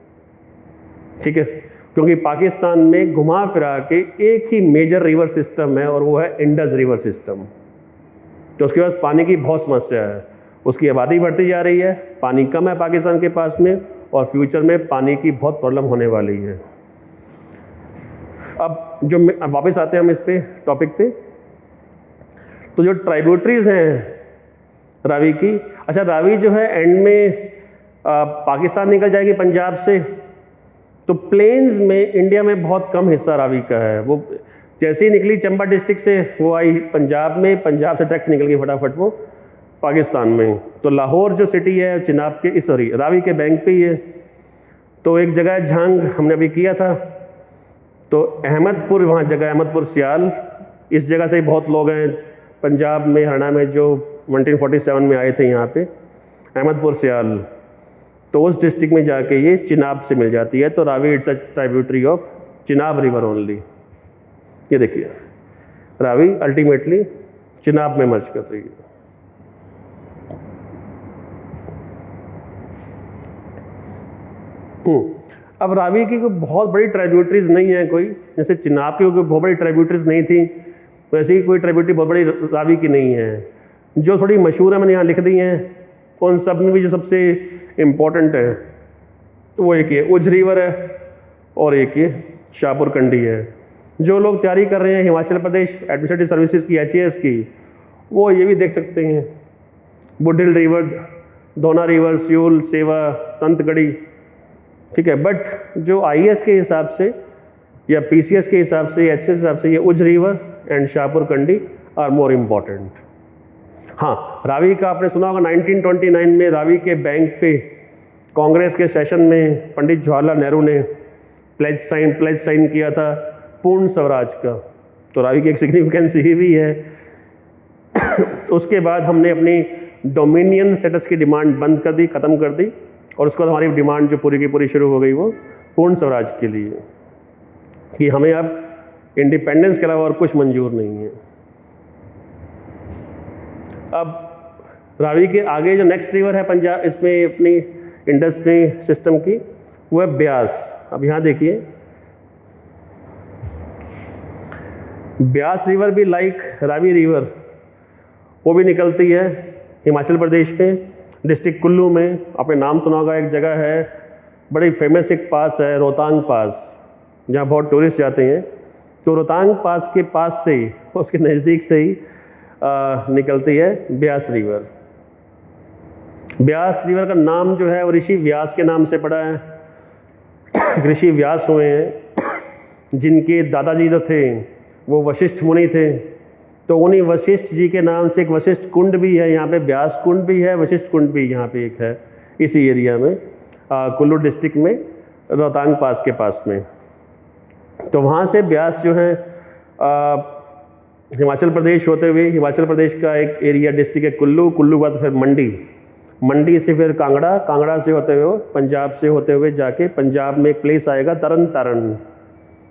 ठीक है, क्योंकि पाकिस्तान में घुमा फिरा के एक ही मेजर रिवर सिस्टम है, और वो है इंडस रिवर सिस्टम। तो उसके पास पानी की बहुत समस्या है। उसकी आबादी बढ़ती जा रही है, पानी कम है पाकिस्तान के पास में, और फ्यूचर में पानी की बहुत प्रॉब्लम होने वाली है। अब वापस आते हैं हम इस पे टॉपिक पे। तो जो ट्राइब्यूटरीज हैं रावी की, अच्छा रावी जो है एंड में पाकिस्तान निकल जाएगी पंजाब से, तो प्लेन्स में इंडिया में बहुत कम हिस्सा रावी का है। वो जैसे ही निकली चंबा डिस्ट्रिक्ट से, वो आई पंजाब में, पंजाब से डायरेक्ट निकल गई फटाफट वो पाकिस्तान में। तो लाहौर जो सिटी है चिनाब के रावी के बैंक पे ही है। तो एक जगह झांग हमने अभी किया था, तो अहमदपुर, वहाँ जगह अहमदपुर सियाल, इस जगह से ही बहुत लोग हैं पंजाब में, हरियाणा में, जो 1947 में आए थे यहाँ पे, अहमदपुर सियाल। तो उस डिस्ट्रिक्ट में जाके ये चिनाब से मिल जाती है। तो Ravi it's a tributary of Chenab river only. ये देखिए, रावी अल्टीमेटली चिनाब में मर्ज कर रही है। अब रावी की कोई बहुत बड़ी ट्राइब्यूटरीज नहीं है कोई, जैसे चिनाब की कोई बहुत बड़ी ट्राइब्यूटरीज नहीं थी, वैसे ही कोई ट्राइब्यूटरी बहुत बड़ी रावी की नहीं है। जो थोड़ी मशहूर है मैंने यहाँ लिख दी हैं, उन सब में भी जो सबसे इम्पोर्टेंट है तो वो एक ये उझ रिवर है, और एक ये शाहपुर कंडी है। जो लोग तैयारी कर रहे हैं हिमाचल प्रदेश एडमिनिस्ट्रेटिव सर्विसेज की, HAS की, वो ये भी देख सकते हैं, बुढ़िल रिवर, धोना रिवर, सियूल, सेवा, तंतगढ़ी। ठीक है, बट जो IAS के हिसाब से या PCS के हिसाब से, HAS के हिसाब से, ये Ujh river and Shahpur Kandi are more important. हाँ, रावी का आपने सुना होगा 1929 में रावी के बैंक पे कांग्रेस के सेशन में पंडित जवाहरलाल नेहरू ने प्लेज साइन किया था पूर्ण स्वराज का। तो रावी की एक सिग्निफिकेंस ये भी है। उसके बाद हमने अपनी डोमिनियन स्टेटस की डिमांड बंद कर दी, ख़त्म कर दी, और उसके बाद हमारी डिमांड जो पूरी की पूरी शुरू हो गई वो पूर्ण स्वराज के लिए, कि हमें अब इंडिपेंडेंस के अलावा और कुछ मंजूर नहीं है। अब रावी के आगे जो नेक्स्ट रिवर है पंजाब, इसमें अपनी इंडस्ट्री सिस्टम की, वो है ब्यास। अब यहाँ देखिए, ब्यास रिवर भी लाइक रावी रिवर, वो भी निकलती है हिमाचल प्रदेश में, डिस्ट्रिक्ट कुल्लू में। आपने नाम सुना होगा, एक जगह है बड़ी फेमस, एक पास है रोहतांग पास, जहाँ बहुत टूरिस्ट जाते हैं। तो रोहतांग पास के पास से ही, उसके नज़दीक से ही निकलती है ब्यास रिवर। ब्यास रिवर का नाम जो है वो ऋषि व्यास के नाम से पड़ा है। ऋषि व्यास हुए हैं, जिनके दादाजी जो थे वो वशिष्ठ मुनि थे। तो उन्हीं वशिष्ठ जी के नाम से एक वशिष्ठ कुंड भी है यहाँ पे, ब्यास कुंड भी है, वशिष्ठ कुंड भी यहाँ पे एक है इसी एरिया में, कुल्लू डिस्ट्रिक्ट में, रोहतांग पास के पास में। तो वहाँ से ब्यास जो है हिमाचल प्रदेश होते हुए, हिमाचल प्रदेश का एक एरिया डिस्ट्रिक्ट है कुल्लू, कुल्लू के बाद फिर मंडी, मंडी से फिर कांगड़ा, कांगड़ा से होते हुए पंजाब से होते हुए जाके पंजाब में एक प्लेस आएगा तरन तारण।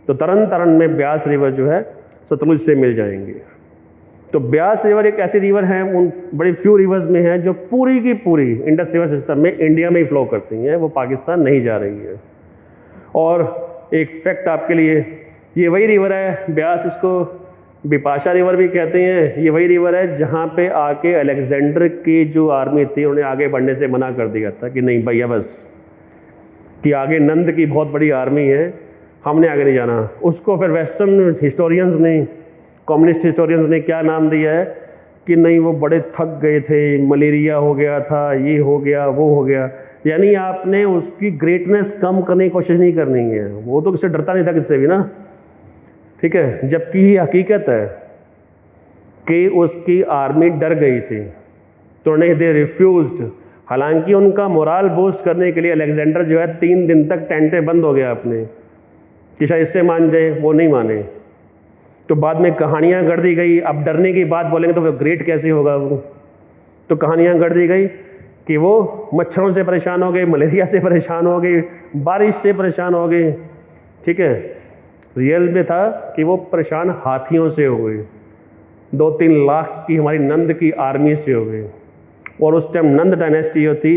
तो तरन तारण में ब्यास रिवर जो है सतलुज से मिल जाएंगे। तो ब्यास रिवर एक ऐसी रिवर है, उन बड़ी फ्यू रिवर्स में है जो पूरी की पूरी इंडस रिवर सिस्टम में इंडिया में ही फ्लो करती हैं, वो पाकिस्तान नहीं जा रही है। और एक फैक्ट आपके लिए, ये वही रिवर है ब्यास, इसको बिपाशा रिवर भी कहते हैं। ये वही रिवर है जहाँ पे आके अलेक्जेंडर की जो आर्मी थी उन्हें आगे बढ़ने से मना कर दिया था कि नहीं भैया बस, कि आगे नंद की बहुत बड़ी आर्मी है, हमने आगे नहीं जाना। उसको फिर वेस्टर्न हिस्टोरियंस ने, कम्युनिस्ट हिस्टोरियंस ने क्या नाम दिया है कि नहीं वो बड़े थक गए थे, मलेरिया हो गया था, ये हो गया, वो हो गया। यानी आपने उसकी ग्रेटनेस कम करने की कोशिश नहीं करनी है, वो तो किससे डरता नहीं था, किससे भी ना, ठीक है। जबकि ये हकीकत है कि उसकी आर्मी डर गई थी, तो नहीं, दे रिफ्यूज्ड। हालांकि उनका मोराल बूस्ट करने के लिए अलेक्जेंडर जो है 3 दिन तक टेंटे बंद हो गया अपने, कि शायद इससे मान जाए, वो नहीं माने। तो बाद में कहानियाँ गढ़ दी गई। अब डरने की बात बोलेंगे तो वो ग्रेट कैसे होगा वो, तो कहानियाँ गढ़ दी गई कि वो मच्छरों से परेशान हो गए, मलेरिया से परेशान हो गए, बारिश से परेशान हो गए, ठीक है। रियल में था कि वो परेशान हाथियों से हो गए, 2-3 लाख की हमारी नंद की आर्मी से हो गए। और उस टाइम नंद डायनेस्टी जो थी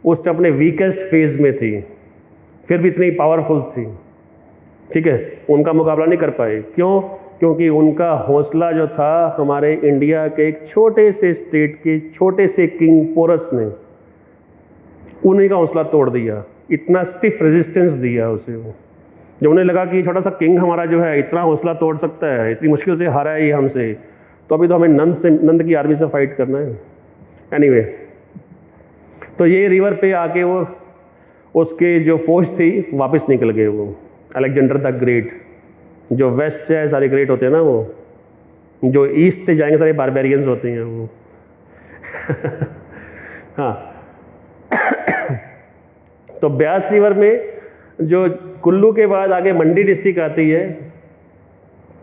उस टाइम अपने वीकेस्ट फेज में थी, फिर भी इतनी पावरफुल थी, ठीक है। उनका मुकाबला नहीं कर पाए। क्यों? क्योंकि उनका हौसला जो था हमारे इंडिया के एक छोटे से स्टेट के छोटे से किंग पोरस ने उन्हीं का हौसला तोड़ दिया, इतना स्टिफ रेजिस्टेंस दिया उसे वो। जब उन्हें लगा कि छोटा सा किंग हमारा जो है इतना हौसला तोड़ सकता है, इतनी मुश्किल से हारा है ये हमसे, तो अभी तो हमें नंद की आर्मी से फाइट करना है। एनीवे, तो ये रिवर पे आके वो उसके जो फौज थी वापस निकल गए वो, अलेक्जेंडर द ग्रेट। जो वेस्ट से है सारे ग्रेट होते हैं ना, वो जो ईस्ट से जाएंगे सारे बारबेरियंस होते हैं वो। हाँ। तो ब्यास रिवर में जो कुल्लू के बाद आगे मंडी डिस्ट्रिक्ट आती है,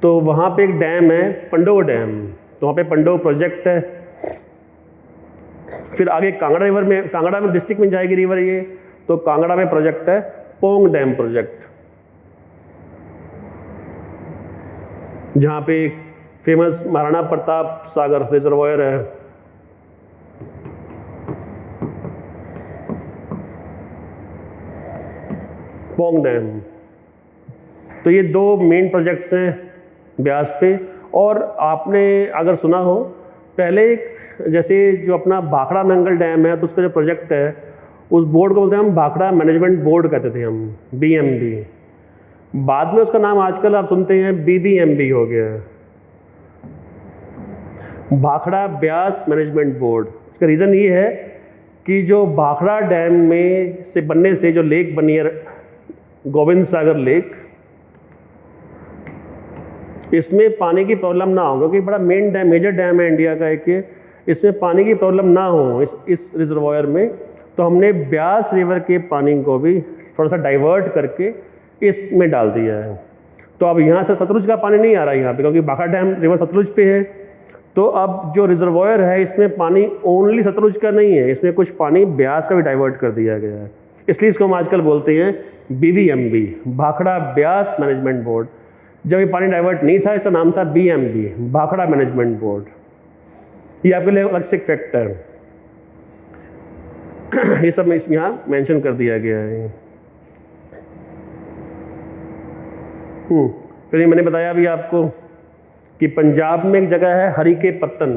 तो वहाँ पे एक डैम है पंडोह डैम, तो वहाँ पे पंडोह प्रोजेक्ट है। फिर आगे कांगड़ा रिवर में, कांगड़ा में डिस्ट्रिक्ट में जाएगी रिवर ये, तो कांगड़ा में प्रोजेक्ट है पोंग डैम प्रोजेक्ट, जहाँ पे फेमस महाराणा प्रताप सागर रिजर्वायर है। पोंग डैम। तो ये 2 मेन प्रोजेक्ट्स हैं ब्यास पे। और आपने अगर सुना हो पहले, जैसे जो अपना भाखड़ा नंगल डैम है, तो उसका जो प्रोजेक्ट है उस बोर्ड को बोलते हैं हम भाखड़ा मैनेजमेंट बोर्ड कहते थे हम, BMB। बाद में उसका नाम आजकल आप सुनते हैं BBMB हो गया है, भाखड़ा ब्यास मैनेजमेंट बोर्ड। इसका रीज़न ये है कि जो भाखड़ा डैम में से बनने से जो लेक बनी है गोविंद सागर लेक, इसमें पानी की प्रॉब्लम ना हो, क्योंकि बड़ा मेन डैम, मेजर डैम है इंडिया का एक, इसमें पानी की प्रॉब्लम ना हो इस रिजर्वायर में। तो हमने ब्यास रिवर के पानी को भी थोड़ा सा डाइवर्ट करके इसमें डाल दिया है। तो अब यहाँ से सतलुज का पानी नहीं आ रहा है यहाँ पे, क्योंकि भाखड़ा डैम रिवर सतलुज पे है, तो अब जो रिजर्वायर है इसमें पानी ओनली सतलुज का नहीं है, इसमें कुछ पानी ब्यास का भी डाइवर्ट कर दिया गया है, इसलिए इसको हम आजकल बोलते हैं BBMB, Bhakra Beas management board. जब ये पानी डाइवर्ट नहीं था इसका नाम था BMB, भाखड़ा मैनेजमेंट बोर्ड। ये आपके लिए अलग से फैक्टर ये सब यहाँ मेंशन कर दिया गया है। फिर ये मैंने बताया अभी आपको कि पंजाब में एक जगह है हरी के पत्तन,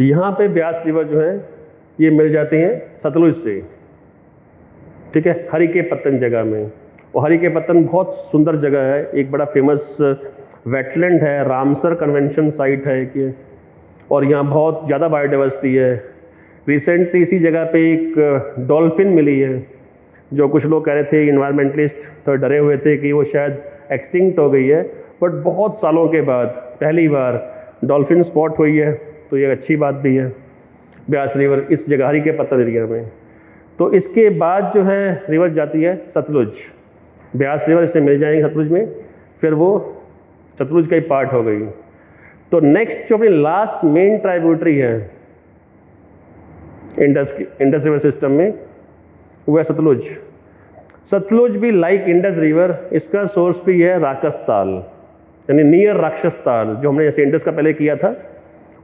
यहाँ पे ब्यास रिवर जो है ये मिल जाती हैं सतलुज से, ठीक है, हरी के पत्तन जगह में। और हरी के पत्तन बहुत सुंदर जगह है, एक बड़ा फेमस वेटलैंड है, रामसर कन्वेंशन साइट है कि, और यहाँ बहुत ज़्यादा बायोडाइवर्सिटी है। रिसेंटली इसी जगह पे एक डॉल्फिन मिली है, जो कुछ लोग कह रहे थे, इन्वायरमेंटलिस्ट तो डरे हुए थे कि वो शायद एक्सटिंक्ट हो गई है, बट बहुत सालों के बाद पहली बार डॉल्फिन स्पॉट हुई है, तो ये अच्छी बात भी है। ब्यास रिवर इस जगह हरी के पत्तन एरिया में। तो इसके बाद जो है रिवर जाती है सतलुज, ब्यास रिवर इसे मिल जाएंगे सतलुज में, फिर वो सतलुज का ही पार्ट हो गई। तो नेक्स्ट जो अपनी लास्ट मेन ट्राइब्यूटरी है इंडस रिवर सिस्टम में, वो है सतलुज। सतलुज भी लाइक इंडस रिवर, इसका सोर्स भी है राकसताल, यानी नियर राक्षसताल, जो हमने जैसे इंडस का पहले किया था,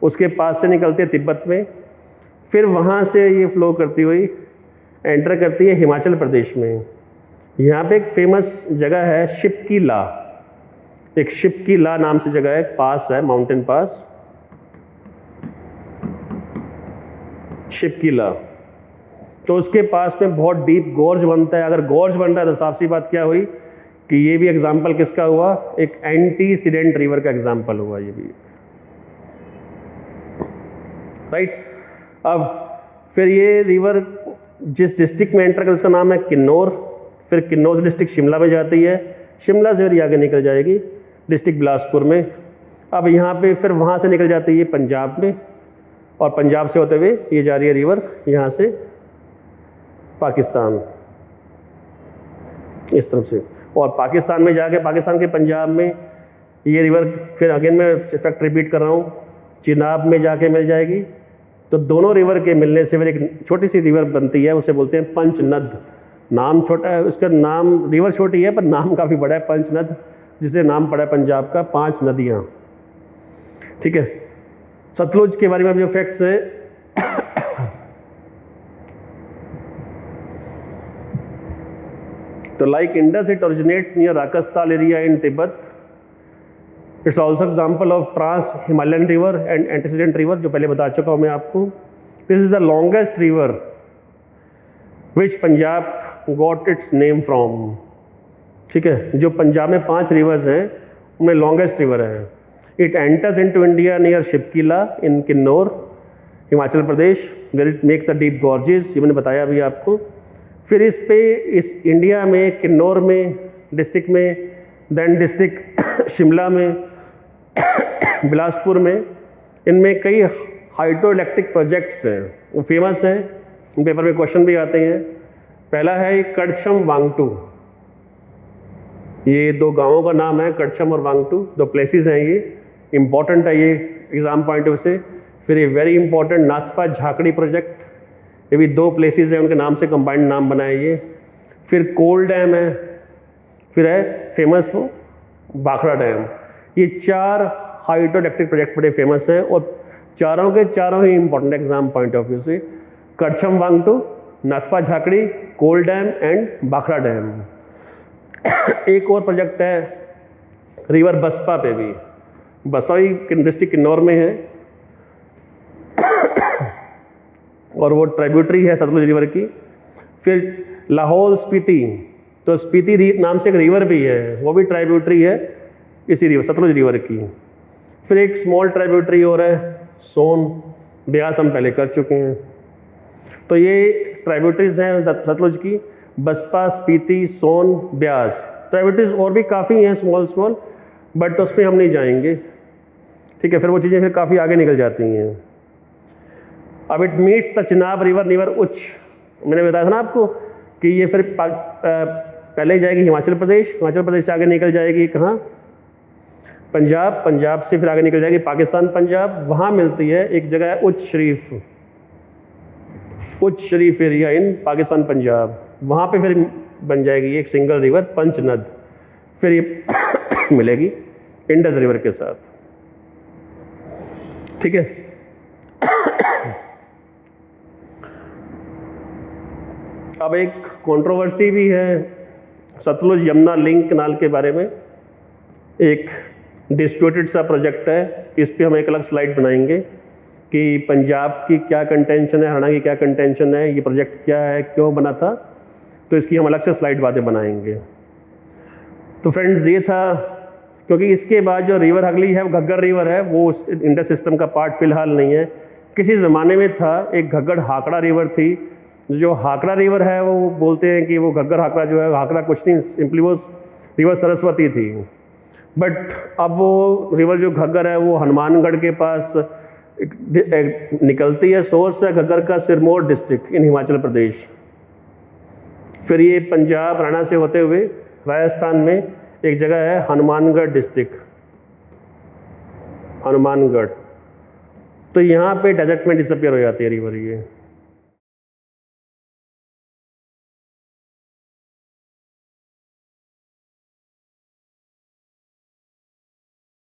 उसके पास से निकलते हैं तिब्बत में, फिर वहाँ से ये फ्लो करती हुई एंटर करती है हिमाचल प्रदेश में। यहाँ पे एक फेमस जगह है शिपकीला, एक शिपकीला नाम से जगह है, पास है, माउंटेन पास शिपकीला। तो उसके पास में बहुत डीप गॉर्ज बनता है। अगर गॉर्ज बन रहा है तो साफ सी बात क्या हुई कि ये भी एग्जाम्पल किसका हुआ, एक एंटीसीडेंट रिवर का एग्जाम्पल हुआ ये भी, राइट। अब फिर ये रिवर जिस डिस्ट्रिक्ट में एंटर कर उसका नाम है किन्नौर, फिर किन्नौर से डिस्ट्रिक्ट शिमला में जाती है, शिमला से फिर आगे निकल जाएगी डिस्ट्रिक्ट बिलासपुर में। अब यहाँ पे फिर वहाँ से निकल जाती है पंजाब में, और पंजाब से होते हुए ये जा रही है रिवर यहाँ से पाकिस्तान इस तरफ से, और पाकिस्तान में जाके पाकिस्तान के पंजाब में ये रिवर फिर अगेन मैं इफेक्ट रिपीट कर रहा हूँ, चिनाब में जाके मिल जाएगी। तो दोनों रिवर के मिलने से फिर एक छोटी सी रिवर बनती है, उसे बोलते हैं पंचनद। नाम छोटा है उसका, नाम रिवर छोटी है पर नाम काफ़ी बड़ा है, पंचनद, जिसे नाम पड़ा है पंजाब का 5 नदियाँ, ठीक है। सतलुज के बारे में जो फैक्ट्स है, तो like Indus it originates near Rakastal area in Tibet. It's also example of trans Himalayan river and antecedent river, जो पहले बता चुका हूँ मैं आपको। This is the longest river which Punjab got its name from, ठीक है। जो पंजाब में 5 रिवर्स हैं उनमें लॉन्गेस्ट रिवर है। It enters into India near Shipki La in Kinnaur Himachal Pradesh, where it make the deep gorges, ये मैंने बताया अभी आपको। फिर इस इंडिया में किन्नौर में डिस्ट्रिक्ट में, देन डिस्ट्रिक्ट शिमला में, बिलासपुर में, इनमें कई हाइड्रो इलेक्ट्रिक प्रोजेक्ट्स हैं, वो फेमस हैं, उन पेपर में क्वेश्चन भी आते हैं। पहला है कड़छम वांगटू, ये 2 गांवों का नाम है, कड़छम और वांगटू, 2 प्लेसेस हैं, ये इंपॉर्टेंट है ये एग्जाम पॉइंट ऑफ से। फिर ये very important Nathpa Jhakri project, ये भी 2 प्लेसेस हैं, उनके नाम से कंबाइंड नाम बनाए ये। फिर कोल डैम है, फिर है फेमस वो भाखड़ा डैम। ये 4 हाइड्रो इलेक्ट्रिक प्रोजेक्ट बड़े फेमस हैं, और चारों के चारों ही important exam point of view से, Karcham Wangtoo, Nathpa Jhakri, Kol dam and Bhakra dam. एक और प्रोजेक्ट है रिवर बसपा पे भी, बसपा भी डिस्ट्रिक्ट किन्नौर में है, और वो ट्राइब्यूटरी है सतलुज रिवर की। फिर लाहौल स्पीति, तो स्पीति नाम से एक रिवर भी है, वो भी ट्राइब्यूटरी है इसी रिवर सतलुज रिवर की। फिर एक स्मॉल ट्राइब्यूटरी और है सोन, ब्यास हम पहले कर चुके हैं। तो ये ट्राइब्यूटरीज हैं सतलुज की, बसपा, स्पीति, सोन, ब्यास। ट्राइब्यूटरीज और भी काफ़ी हैं स्मॉल, बट उसमें हम नहीं जाएंगे, ठीक है। फिर वो चीज़ें फिर काफ़ी आगे निकल जाती हैं। अब it meets the Chenab river near उच्च, मैंने बताया था ना आपको कि ये फिर पहले जाएगी हिमाचल प्रदेश, हिमाचल प्रदेश से आगे निकल जाएगी कहाँ, पंजाब, पंजाब से फिर आगे निकल जाएगी पाकिस्तान पंजाब, वहाँ मिलती है एक जगह है उच्च शरीफ एरिया इन पाकिस्तान पंजाब, वहाँ पे फिर बन जाएगी एक सिंगल रिवर पंचनद, फिर ये मिलेगी इंडस रिवर के साथ। ठीक है। अब एक कंट्रोवर्सी भी है सतलुज यमुना लिंक कैनाल के बारे में, एक डिस्प्यूटेड सा प्रोजेक्ट है, इस पे हम एक अलग स्लाइड बनाएंगे कि पंजाब की क्या कंटेंशन है, हरियाणा की क्या कंटेंशन है, ये प्रोजेक्ट क्या है, क्यों बना था, तो इसकी हम अलग से स्लाइड बातें बनाएंगे। तो फ्रेंड्स ये था, क्योंकि इसके बाद जो रिवर अगली है वो घग्गर रिवर है, वो इंडस सिस्टम का पार्ट फिलहाल नहीं है। किसी ज़माने में था एक घग्गर हाकड़ा रिवर थी, जो हाकड़ा रिवर है वो बोलते हैं कि वो घग्गर हाकड़ा जो है, हाकड़ा कुछ नहीं, सिंपली वो रिवर सरस्वती थी। बट अब वो रिवर जो घग्गर है वो हनुमानगढ़ के पास निकलती है, सोर्स है घग्गर का सिरमौर डिस्ट्रिक्ट इन हिमाचल प्रदेश, फिर ये पंजाब हरियाणा से होते हुए राजस्थान में एक जगह है हनुमानगढ़ डिस्ट्रिक्ट, हनुमानगढ़, तो यहाँ पे डेजर्ट में डिसअपियर हो जाती है रिवर ये।